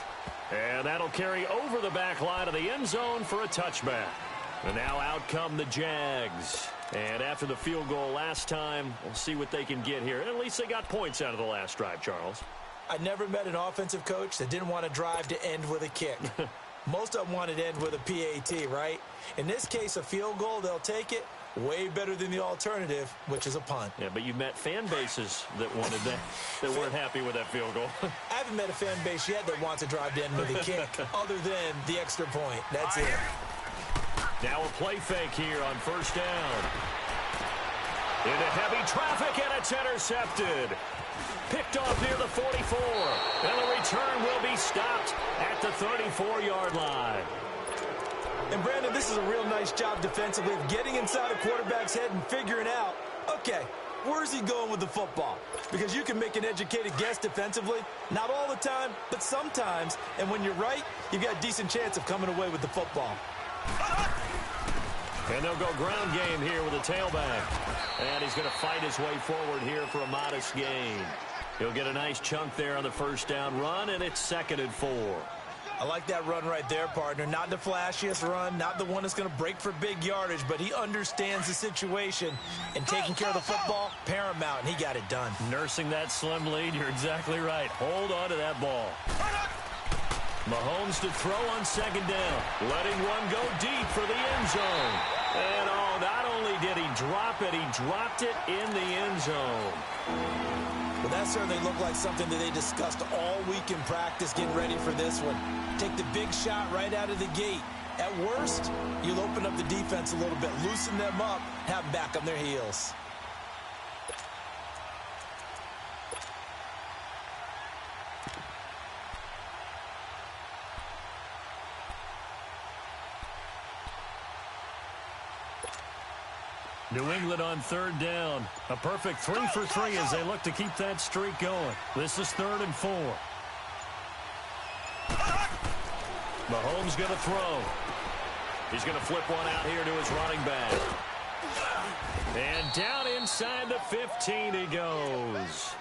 And that'll carry over the back line of the end zone for a touchback. And now out come the Jags. And after the field goal last time, we'll see what they can get here. At least they got points out of the last drive, Charles. I never met an offensive coach that didn't want to drive to end with a kick. Most of them wanted to end with a PAT, right? In this case, a field goal, they'll take it. Way better than the alternative, which is a punt. Yeah, but you met fan bases that wanted that, that weren't happy with that field goal. I haven't met a fan base yet that wants to drive to end with a kick, other than the extra point. That's it. Now a play fake here on 1st down. Into heavy traffic, and it's intercepted. Picked off near the 44. And the return will be stopped at the 34-yard line. And, Brandon, this is a real nice job defensively of getting inside a quarterback's head and figuring out, okay, where's he going with the football? Because you can make an educated guess defensively. Not all the time, but sometimes. And when you're right, you've got a decent chance of coming away with the football. And they'll go ground game here with a tailback. And he's going to fight his way forward here for a modest gain. He'll get a nice chunk there on the 1st down run, and it's 2nd and 4. I like that run right there, partner. Not the flashiest run, not the one that's going to break for big yardage, but he understands the situation, and taking care of the football, paramount, and he got it done. Nursing that slim lead, you're exactly right. Hold on to that ball. Mahomes to throw on 2nd down, letting one go deep for the end zone. And, oh, not only did he drop it, he dropped it in the end zone. Well, that certainly looked like something that they discussed all week in practice getting ready for this one. Take the big shot right out of the gate. At worst, you'll open up the defense a little bit, loosen them up, have them back on their heels. New England on 3rd down. A perfect 3 for 3 as they look to keep that streak going. This is 3rd and 4. Mahomes going to throw. He's going to flip one out here to his running back. And down inside the 15 he goes.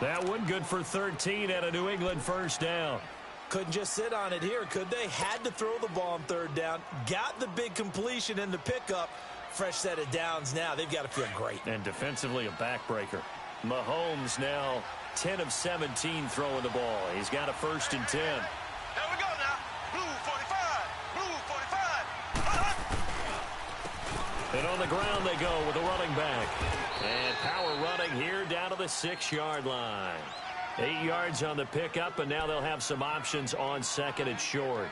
That one good for 13 at a New England 1st down. Couldn't just sit on it here, could they? Had to throw the ball on 3rd down. Got the big completion in the pickup. Fresh set of downs now. They've got to feel great. And defensively, a backbreaker. Mahomes now 10 of 17 throwing the ball. He's got a 1st and 10. Here we go now. Blue 45. Blue 45. And on the ground they go with a running back. And power running here down to the 6-yard line. 8 yards on the pickup, and now they'll have some options on 2nd and short.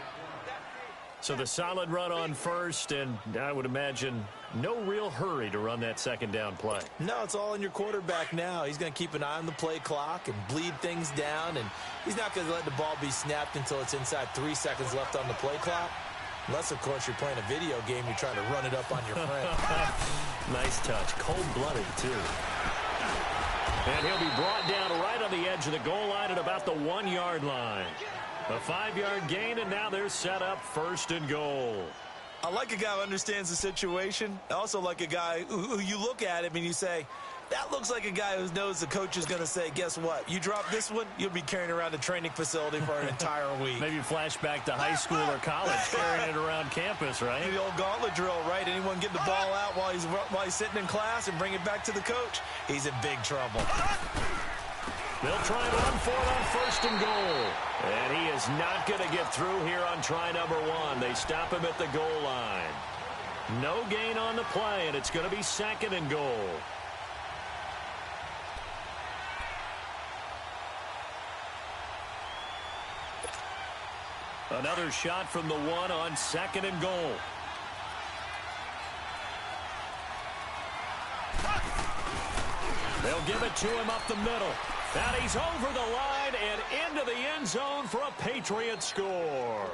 So the solid run on 1st, and I would imagine no real hurry to run that 2nd down play. No, it's all in your quarterback now. He's going to keep an eye on the play clock and bleed things down, and he's not going to let the ball be snapped until it's inside 3 seconds left on the play clock. Unless, of course, you're playing a video game, you're trying to run it up on your friend. Nice touch. Cold-blooded, too. And he'll be brought down right on the edge of the goal line at about the 1-yard line. A 5-yard gain, and now they're set up 1st and goal. I like a guy who understands the situation. I also like a guy who you look at him and you say, That looks like a guy who knows the coach is going to say, guess what? You drop this one, you'll be carrying around the training facility for an entire week. Maybe flashback to high school or college, carrying it around campus, right? The old gauntlet drill, right? Anyone get the ball out while he's sitting in class and bring it back to the coach? He's in big trouble. They'll try and run for it on first and goal. And he is not going to get through here on try number 1. They stop him at the goal line. No gain on the play, and it's going to be second and goal. Another shot from the 1 on second and goal. They'll give it to him up the middle. And he's over the line and into the end zone for a Patriot score.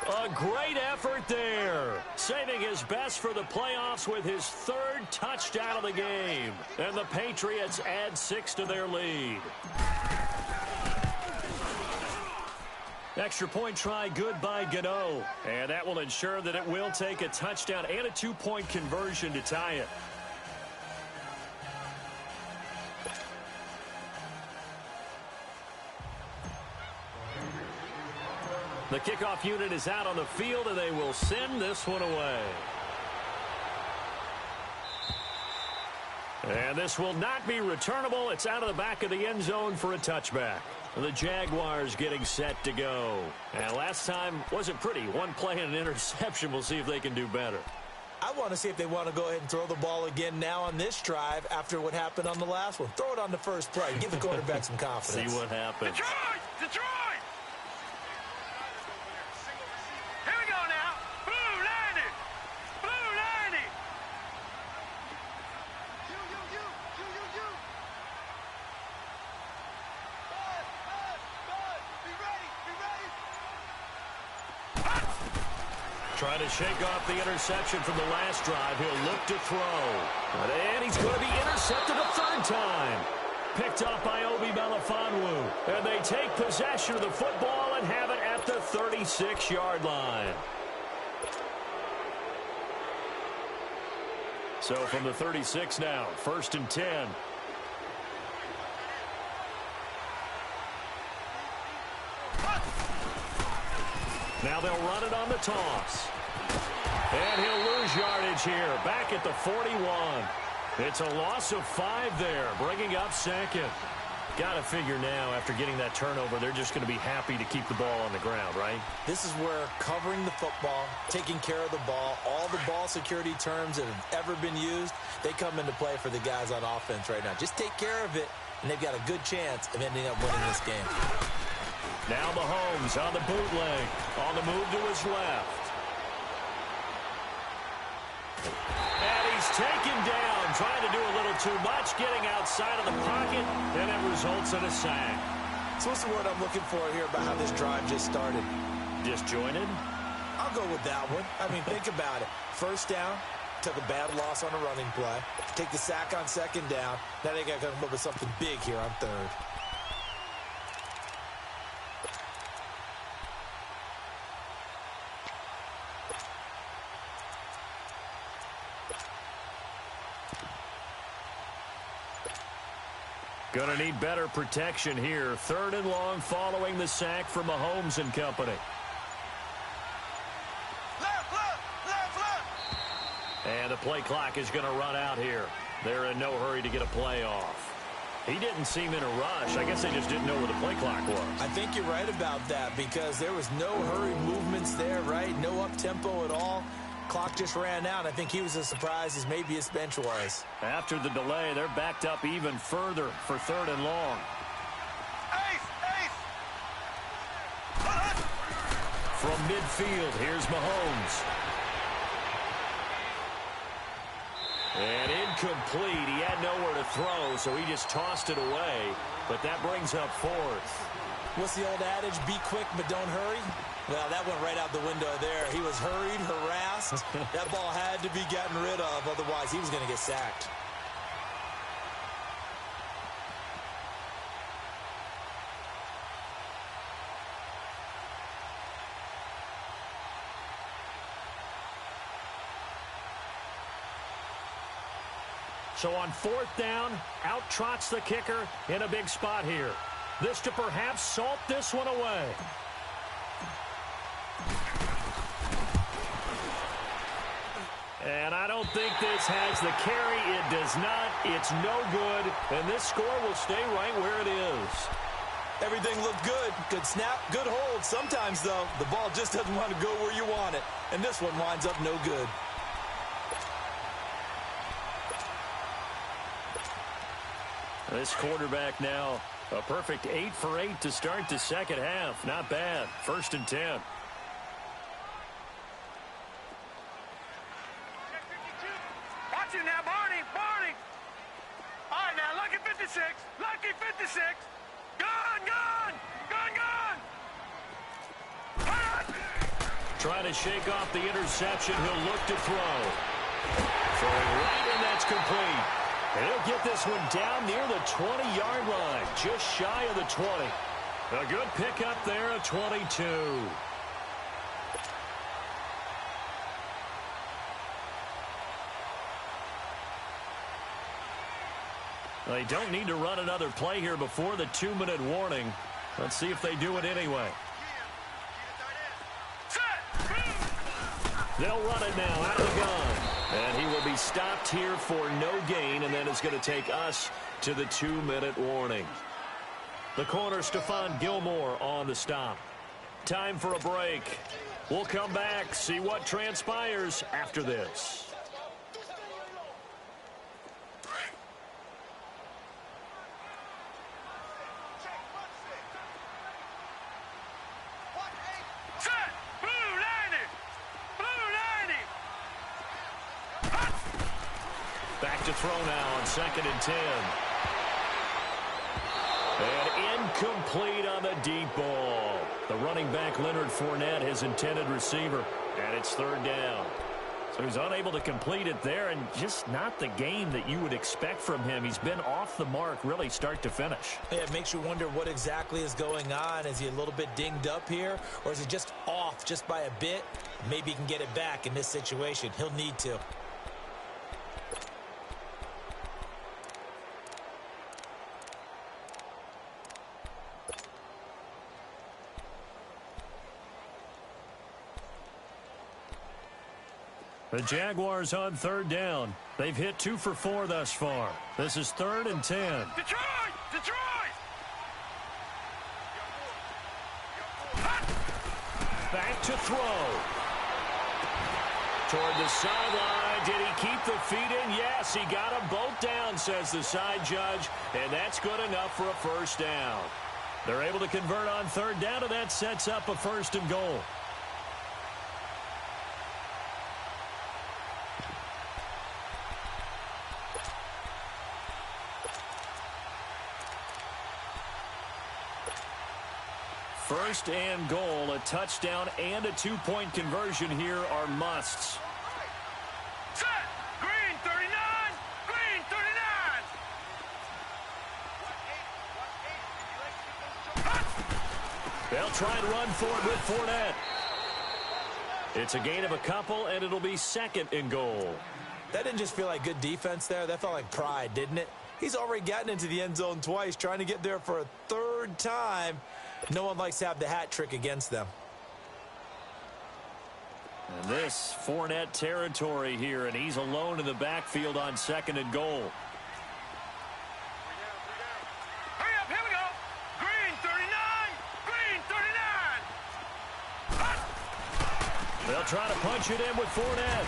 A great effort there. Saving his best for the playoffs with his 3rd touchdown of the game. And the Patriots add 6 to their lead. Extra point try good by Gano. And that will ensure that it will take a touchdown and a 2-point conversion to tie it. The kickoff unit is out on the field, and they will send this one away. And this will not be returnable. It's out of the back of the end zone for a touchback. The Jaguars getting set to go. And last time wasn't pretty. One play and an interception. We'll see if they can do better. I want to see if they want to go ahead and throw the ball again now on this drive after what happened on the last one. Throw it on the first play. Give the quarterback some confidence. See what happens. Detroit! Detroit! Here we go now. Blue 90! Blue 90! You. Bud, be ready! Trying to shake off the interception from the last drive. He'll look to throw. And he's going to be intercepted a 3rd time. Picked up by Obi Melifonwu. And they take possession of the football and have it at the 36-yard line. So from the 36 now, 1st and 10. Now they'll run it on the toss. And he'll lose yardage here, back at the 41. It's a loss of 5 there, bringing up second. Got to figure now, after getting that turnover, they're just going to be happy to keep the ball on the ground, right? This is where covering the football, taking care of the ball, all the ball security terms that have ever been used, they come into play for the guys on offense right now. Just take care of it, and they've got a good chance of ending up winning this game. Now Mahomes on the bootleg, on the move to his left. And he's taken down, trying to do a little too much, getting outside of the pocket, and it results in a sack. So what's the word I'm looking for here about how this drive just started? Disjointed? I'll go with that one. I mean, think about it. First down, took a bad loss on a running play. Take the sack on 2nd down. Now they got to come up with something big here on 3rd. Going to need better protection here. 3rd and long following the sack from Mahomes and company. Left! And the play clock is going to run out here. They're in no hurry to get a play off. He didn't seem in a rush. I guess they just didn't know where the play clock was. I think you're right about that because there was no hurried movements there, right? No up-tempo at all. Clock just ran out. I think he was as surprised as maybe his bench was. After the delay, they're backed up even further for 3rd and long. Ace! From midfield, here's Mahomes. And incomplete. He had nowhere to throw, so he just tossed it away. But that brings up 4th. What's the old adage? Be quick, but don't hurry. Well, that went right out the window there. He was hurried, harassed. That ball had to be gotten rid of, otherwise he was going to get sacked. So on fourth down, out trots the kicker in a big spot here. This to perhaps salt this one away. And I don't think this has the carry. It does not. It's no good. And this score will stay right where it is. Everything looked good. Good snap, good hold. Sometimes, though, the ball just doesn't want to go where you want it. And this one winds up no good. This quarterback now, a perfect 8 for 8 to start the second half. Not bad. 1st and 10. Watch it now, Barney, Barney. All right, now, lucky 56, lucky 56. Gun, gun, gun, gun. Trying to shake off the interception. He'll look to throw. Throwing right, and that's complete. And he'll get this one down near the 20-yard line, just shy of the 20. A good pickup there at 22. They don't need to run another play here before the 2-minute warning. Let's see if they do it anyway. They'll run it now out of the gun. And he will be stopped here for no gain, and then it's going to take us to the 2-minute warning. The corner, Stephon Gilmore, on the stop. Time for a break. We'll come back, see what transpires after this. Back to throw now on 2nd and 10. And incomplete on the deep ball. The running back, Leonard Fournette, his intended receiver. And it's 3rd down. So he's unable to complete it there, and just not the game that you would expect from him. He's been off the mark really start to finish. Yeah, it makes you wonder what exactly is going on. Is he a little bit dinged up here, or is he just off just by a bit? Maybe he can get it back in this situation. He'll need to. The Jaguars on 3rd down. They've hit 2 for 4 thus far. This is 3rd and 10. Detroit! Detroit! Back to throw. Toward the sideline. Did he keep the feet in? Yes, he got them both down, says the side judge. And that's good enough for a 1st down. They're able to convert on 3rd down, and that sets up a 1st and goal. First and goal, a touchdown and a 2-point conversion here are musts. Set! Green 39! Green 39! They'll try and run for it with Fournette. It's a gain of a couple, and it'll be 2nd and goal. That didn't just feel like good defense there. That felt like pride, didn't it? He's already gotten into the end zone twice, trying to get there for a 3rd time. No one likes to have the hat trick against them. And this Fournette territory here, and he's alone in the backfield on 2nd and goal. Hurry up, here we go! Green 39! Green 39! They'll try to punch it in with Fournette.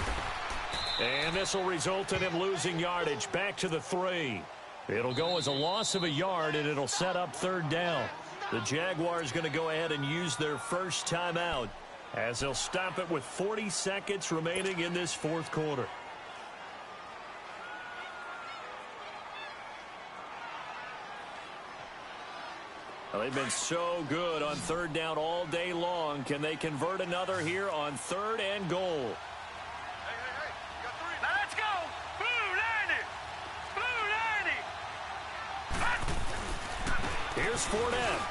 And this will result in him losing yardage. Back to the 3. It'll go as a loss of a yard, and it'll set up 3rd down. The Jaguars going to go ahead and use their first timeout as they'll stop it with 40 seconds remaining in this 4th quarter. Well, they've been so good on 3rd down all day long. Can they convert another here on 3rd and goal? Now let's go! Blue 90! Blue 90! Here's Fournette.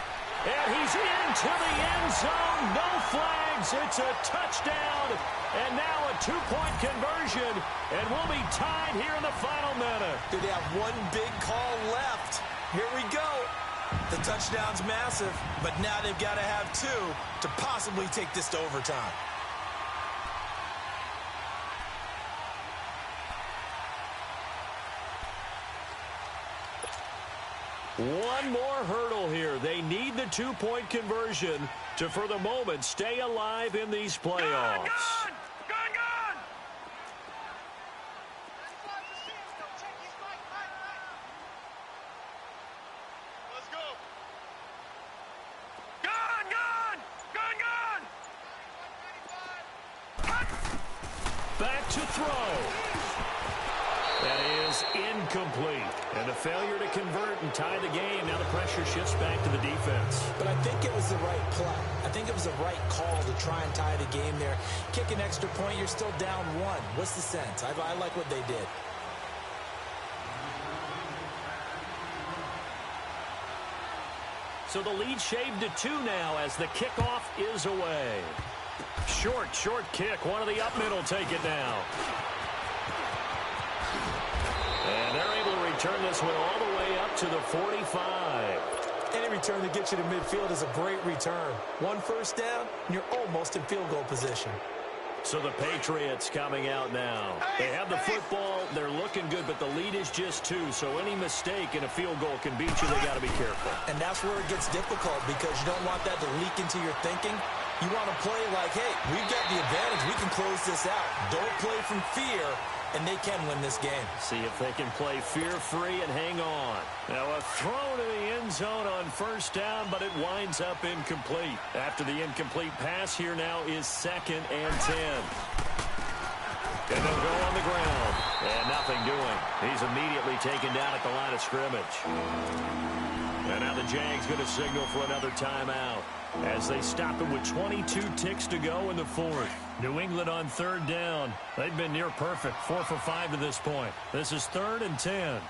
And he's into the end zone. No flags. It's a touchdown. And now a two-point conversion, and we'll be tied here in the final minute. They have one big call left. Here we go. The touchdown's massive, but now they've got to have two to possibly take this to overtime. One more hurdle here. They need the two-point conversion to, for the moment, stay alive in these playoffs. Gone! Gone, gone! Let's go! Gone, gone! Gone, gone! Back to throw. That is incomplete. And a failure to convert and tie the game. Now the pressure shifts back to the defense. But I think it was the right play. I think it was the right call to try and tie the game there. Kick an extra point, you're still down one. What's the sense? I like what they did. So the lead shaved to 2 now as the kickoff is away. Short kick. One of the up middle take it now. And they're able to return this one all the way up to the 45. Any return that gets you to midfield is a great return. One first down, and you're almost in field goal position. So the Patriots coming out now. They have the football. They're looking good, but the lead is just 2. So any mistake in a field goal can beat you. They got to be careful. And that's where it gets difficult because you don't want that to leak into your thinking. You want to play like, hey, we've got the advantage. We can close this out. Don't play from fear, and they can win this game. See if they can play fear-free and hang on. Now a throw to the end zone on first down, but it winds up incomplete. After the incomplete pass, here now is 2nd and 10. And they'll go on the ground. And nothing doing. He's immediately taken down at the line of scrimmage. And now the Jags going to signal for another timeout as they stop it with 22 ticks to go in the 4th. New England on 3rd down. They've been near perfect, 4 for 5 to this point. This is 3rd and 10.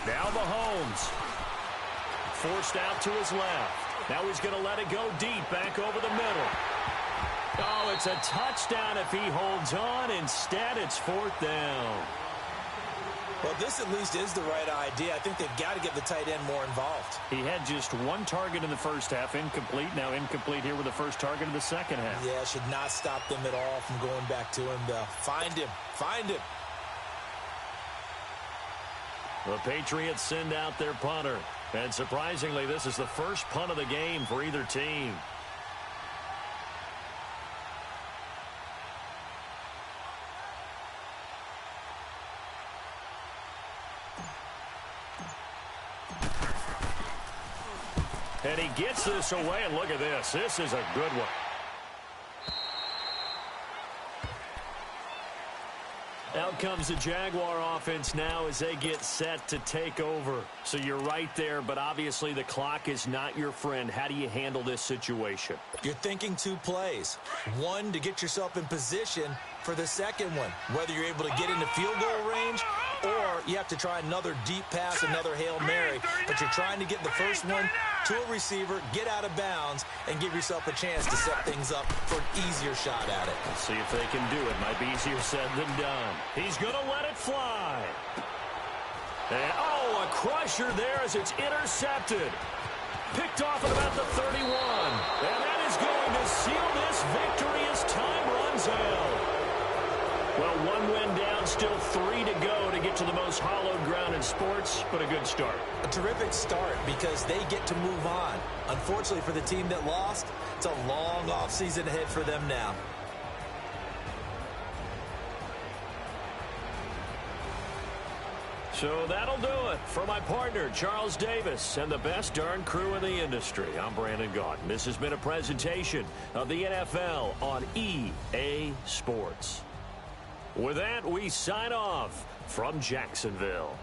Now Mahomes. Forced out to his left. Now he's going to let it go deep, back over the middle. Oh, it's a touchdown if he holds on. Instead, it's 4th down. Well, this at least is the right idea. I think they've got to get the tight end more involved. He had just 1 target in the first half, incomplete. Now incomplete here with the first target of the second half. Yeah, should not stop them at all from going back to him to find him. Find him. The Patriots send out their punter. And surprisingly, this is the first punt of the game for either team. And he gets this away, and look at this. This is a good one. Out comes the Jaguar offense now as they get set to take over. So you're right there, but obviously the clock is not your friend. How do you handle this situation? You're thinking 2 plays. One, to get yourself in position for the second one, whether you're able to get into field goal range or you have to try another deep pass, another Hail Mary. But you're trying to get the first one to a receiver, get out of bounds, and give yourself a chance to set things up for an easier shot at it. Let's see if they can do it. Might be easier said than done. He's going to let it fly. And, oh, a crusher there as it's intercepted. Picked off at about the 31. And that is going to seal this victory as time runs out. Well, 1 win down, still 3 to go to get to the most hallowed ground in sports, but a good start. A terrific start because they get to move on. Unfortunately for the team that lost, it's a long offseason ahead for them now. So that'll do it for my partner, Charles Davis, and the best darn crew in the industry. I'm Brandon Gaudin. This has been a presentation of the NFL on EA Sports. With that, we sign off. from Jacksonville.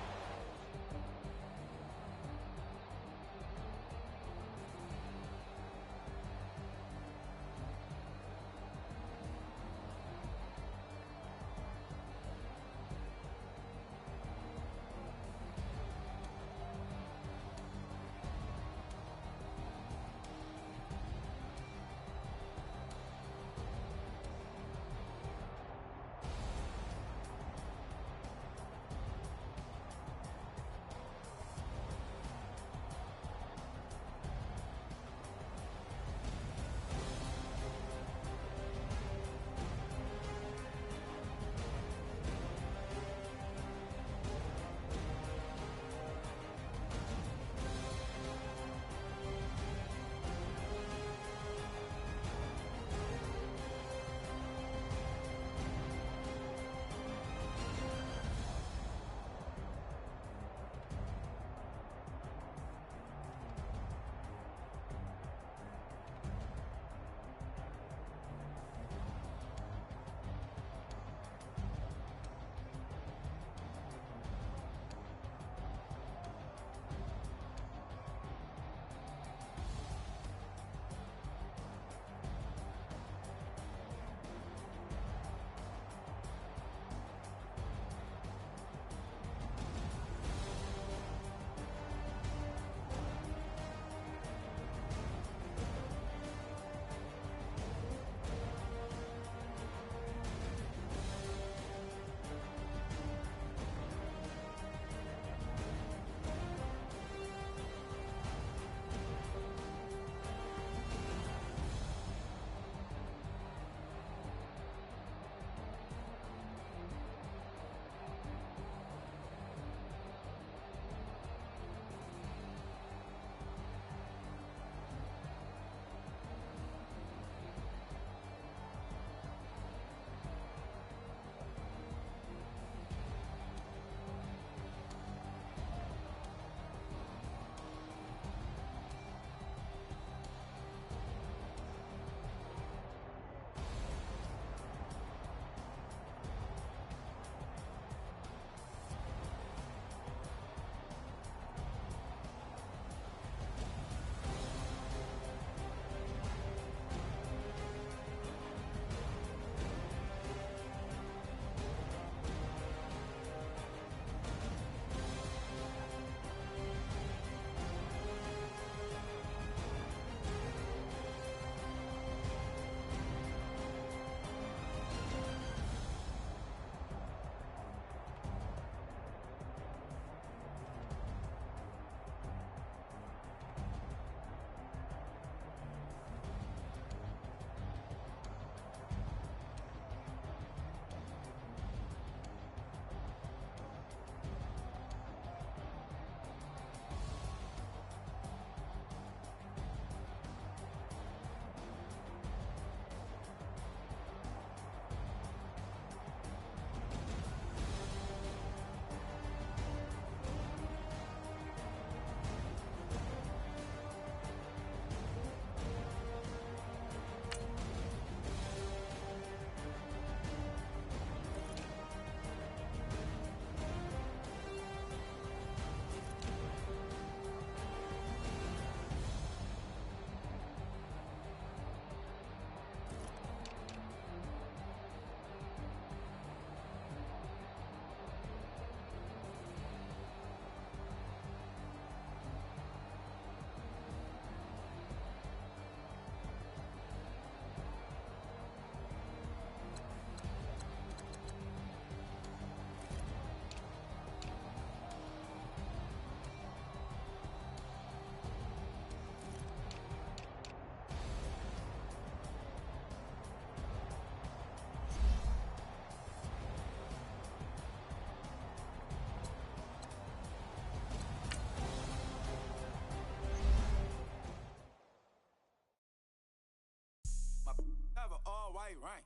Right.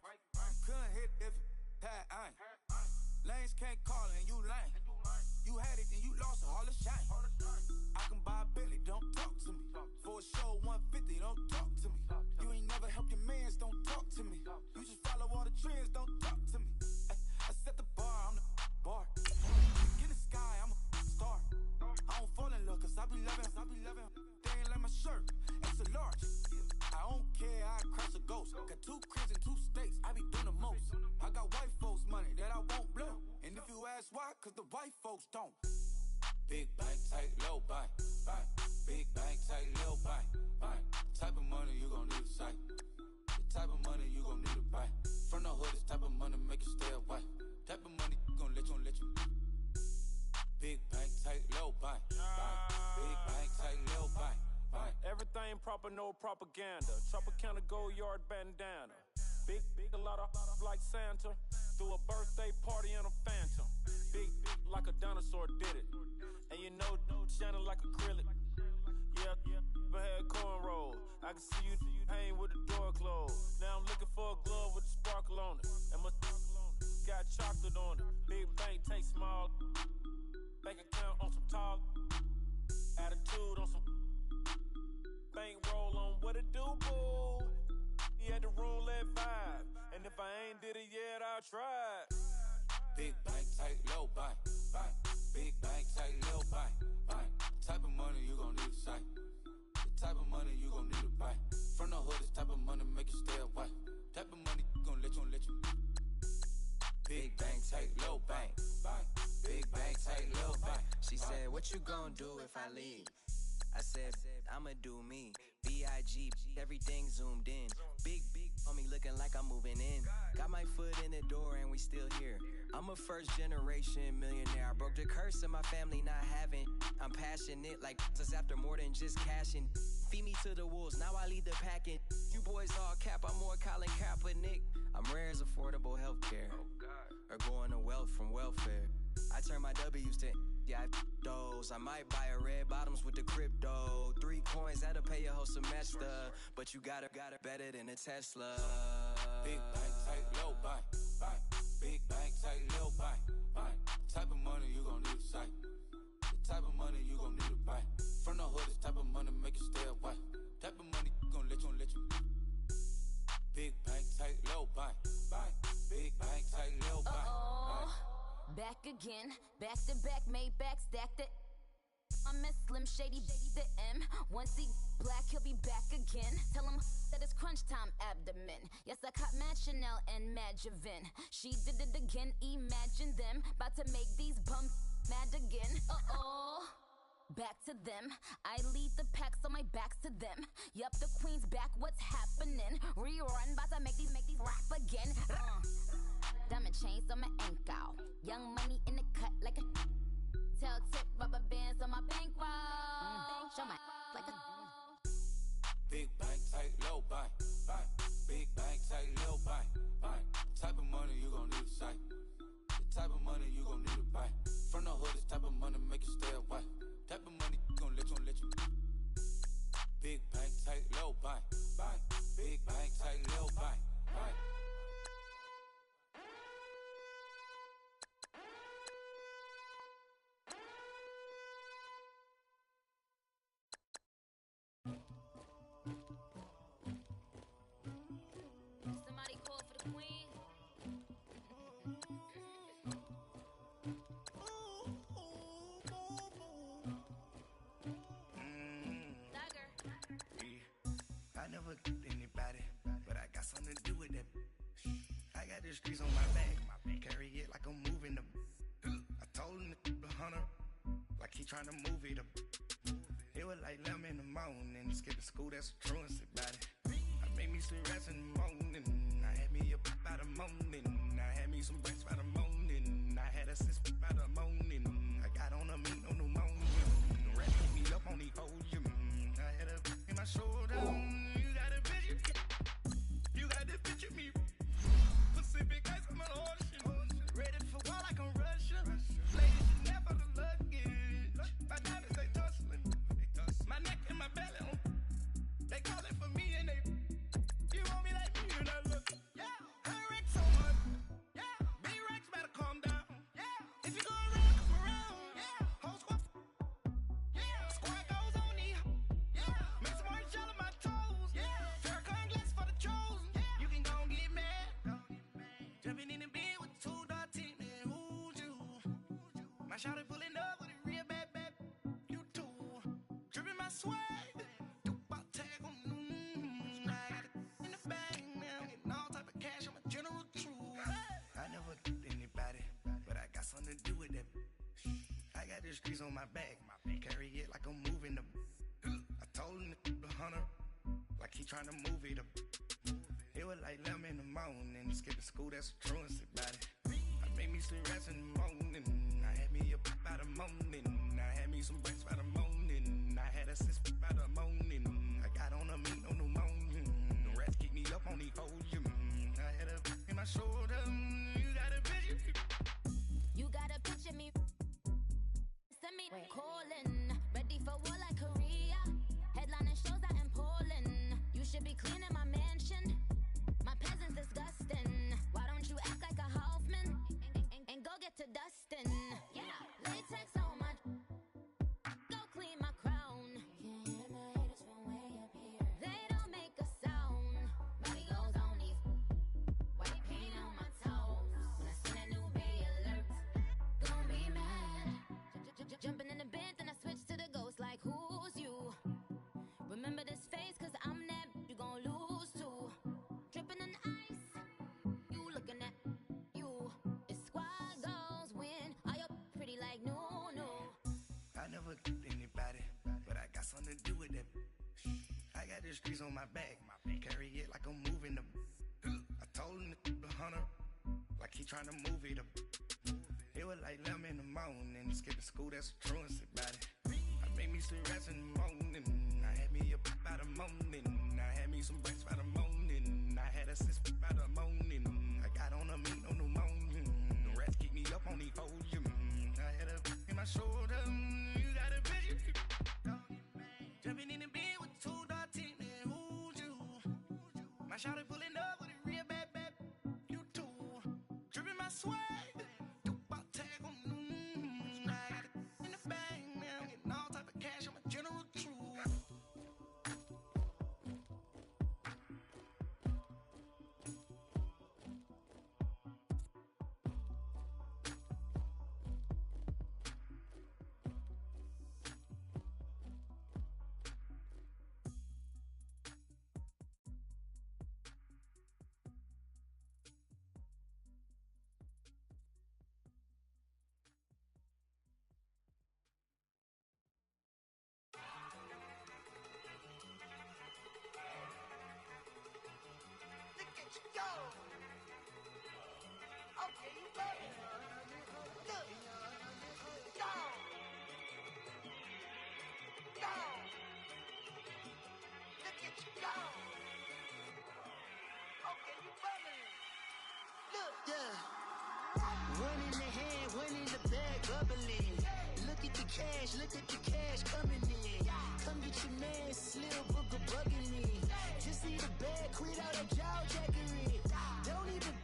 Couldn't hit if had ain't. Lanes can't call and you lame. You had it and you lost all the shine. I can buy a Billy, don't talk to me. For a show 150, don't talk to me. You ain't never help your mans, don't talk to me. You just follow all the trends, don't talk to me. I set the bar, I'm the bar. coast. Got 2 cribs in 2 states, I be doing the most. I got white folks' money that I won't blow. And if you ask why, cause the white folks don't. Big bank, tight, low bank, bank. Big bank, tight, low bank, bank. Type of money you gon' need to sight. The type of money you gon' need to buy. From the hood, this type of money make you stay away. Type of money gon' let you. Big bank, tight, low bank, bank. Big bank, tight, low bank, bank. Everything proper, no propaganda. Tropicana gold yard bandana. Big, a lot of like Santa. Threw a birthday party in a phantom. Big, like a dinosaur did it. And you know, shining like acrylic. Yeah, but had cornrows. I can see you hang with the door closed. Now I'm looking for a glove with a sparkle on it. And my got chocolate on it. Big bank, take small. Bank account on some tall. Attitude on some. Bank roll on what it do, boo. He had the roulette vibe. And if I ain't did it yet, I'll try. Big bank, tight, low bank, bank. Big bank, tight, low bank, bank. Type of money you gon' need to sight. The type of money you gon' need to buy. From the hood, this type of money make you stay away. Type of money gon' let you. Big bank, tight, low bank, bank. Big bank, tight, low bank. She said, what you gon' do if I leave? I said, I'ma do me. B.I.G. Everything zoomed in. Big on me looking like I'm moving in. Got my foot in the door and we still here. I'm a first generation millionaire. I broke the curse of my family not having. I'm passionate like us after more than just cashing. Feed me to the wolves, now I lead the packing. You boys all cap, I'm more Colin Kaepernick. I'm rare as affordable healthcare. Or going to wealth from welfare. I turn my W's to those. I might buy a red bottoms with the crypto. 3 coins, that'll pay your whole semester. But you got it better than a Tesla. Big bank, tight, low bank, bank. Big bank, tight, low bank, bank. Type of money you gon' need to sight. The type of money you gon' need to buy. From the hood, this type of money make you stay away. Type of money gon' let you. Big bank, tight, low bank, bank. Big bank, tight, low bank, bank. Back again, back to back, made back, stacked it. I'm a Slim Shady, the M. Once he black, he'll be back again. Tell him that it's crunch time abdomen. Yes, I caught Mad Chanel and Mad Javin. She did it again, imagine them. About to make these bums mad again. Back to them. I lead the pack, so my back's to them. Yup, the queen's back, what's happening? Rerun, bout to make these rap again. Diamond chains on my ankle. Young money in the cut like a tail tip, rubber bands on my bankroll. Show my like a Big bank, tight, low bank, bank. Big bank, tight, low bank, bank. Type of money you gon' need to sight. The type of money you gon' need to buy. From the hood, this type of money make you stay away. Type of money gon' let you. Big bank, tight, low bank, bank. Big bank, tight, low bank, bank. somebody call for the queen. I never get anybody, but I got something to do with that. I got the streets on my back, carry it like I'm moving them. I told him to 100, like he trying to move it up. It was like 11 in the morning, skipping school, that's a truancy about it. I made me some rest in the morning, I had me up by the morning. I had me some breaks by the morning, I had a sis by the morning. I got on a meat on the morning, the rest hit me up on the podium. I had a in my shoulder, you got a picture, you got the picture me. Pacific ice on my ocean, ready for war like I'm Russian. Ladies, you never the luggage, my diamonds they tussling. My neck and my belly on. They calling for me and they. You want me like me and I look. Yeah, I wreck so much. Yeah, B-Rex better calm down. Yeah, if you go around, come around. Yeah, whole squad. Yeah, squad goes on me. Yeah, make some orange gel on my toes. Yeah, Farrakhan glass for the chosen. Yeah, you can go and get mad. Jumping in the bed with 2 dark teeth, man. Who's you? My shawty pulling up with a real bad. You too. Dripping my swag, do about tag on. I got it in the bag, the streets on my back. Carry it like I'm moving the. I told him the hunter, like he trying to move it up. It was like 11 in the morning. Skipping school, that's a truancy about it. I made me some rest in the morning. I had me up by the morning. I had me some breaks by the morning. I had a sis by the morning. I got on a meat on the morning. The rats keep me up on the podium. I had a in my shoulder. You got a picture. You gotta picture me. Send me calling. Ready for war like Korea. Headlining shows out in Poland. You should be cleaning my mansion. My peasants disgusting. Why don't you act like a Hoffman and go get to dustin'? Yeah, latex on my. Go clean my crown. Can't hear my haters from way up here. They don't make a sound. Money goes on these. White paint on my toes. When I send a new bay alert, don't be mad. Jumping in the bed, then I switch to the ghost like who's you? Remember this face, cause I'm that you gon' lose too. Dripping in ice, you looking at you. It's squad goals win. Are you pretty like no? I never anybody, but I got something to do with that. I got the streets on my back. Carry it like I'm moving the. I told him the hunter, like he trying to move it up. It was like 11 in the morning. Skipping school, that's a truancy about it. I made me some rest in the morning. I had me up by the morning. I had me some breaks by the morning. I had a sis by the morning. I got on a meat on the morning. The rats keep me up on the podium. I had a in my shoulder. You got a picture. Jumping in the bed with two dark teeth. Who's you? My shawty pulling up with a real bad. You too. Dripping my swag. Go! Okay, you better. Look. Go! Go! Look at you go! Okay, you better. Look. Yeah. One in the hand, one in the bag, bubbling. Look at the cash coming in. Come get your man, Slim Booger bugging me. Just need a bag, quit all that jaw jackery. Don't even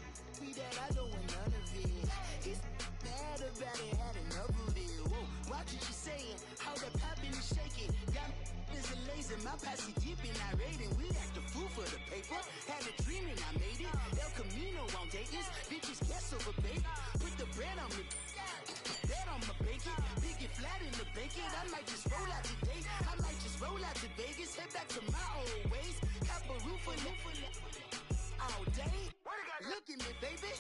be that, I don't want none of it. He's mad about it, had enough of it. Whoa, watch what you saying, how that poppin' and shaking. Got is a laser, my posse deep and irate. And we act a fool for the paper. Had a dream and I made it. El Camino on Dayton's, bitches guess over bait. Put the bread on me, bet on my bacon. Big it flat in the bacon. I might just roll out today. I might just roll out to Vegas. Head back to my old ways. Cop a roof for all day. Look at me, baby.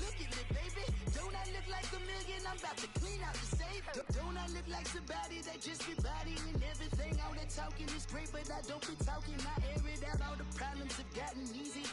Look at me, baby. Don't I look like $1 million? I'm about to clean out the safe. Don't I look like somebody that just be bodying everything? All that talking is great, but I don't be talking. I air it out. All the problems have gotten easy.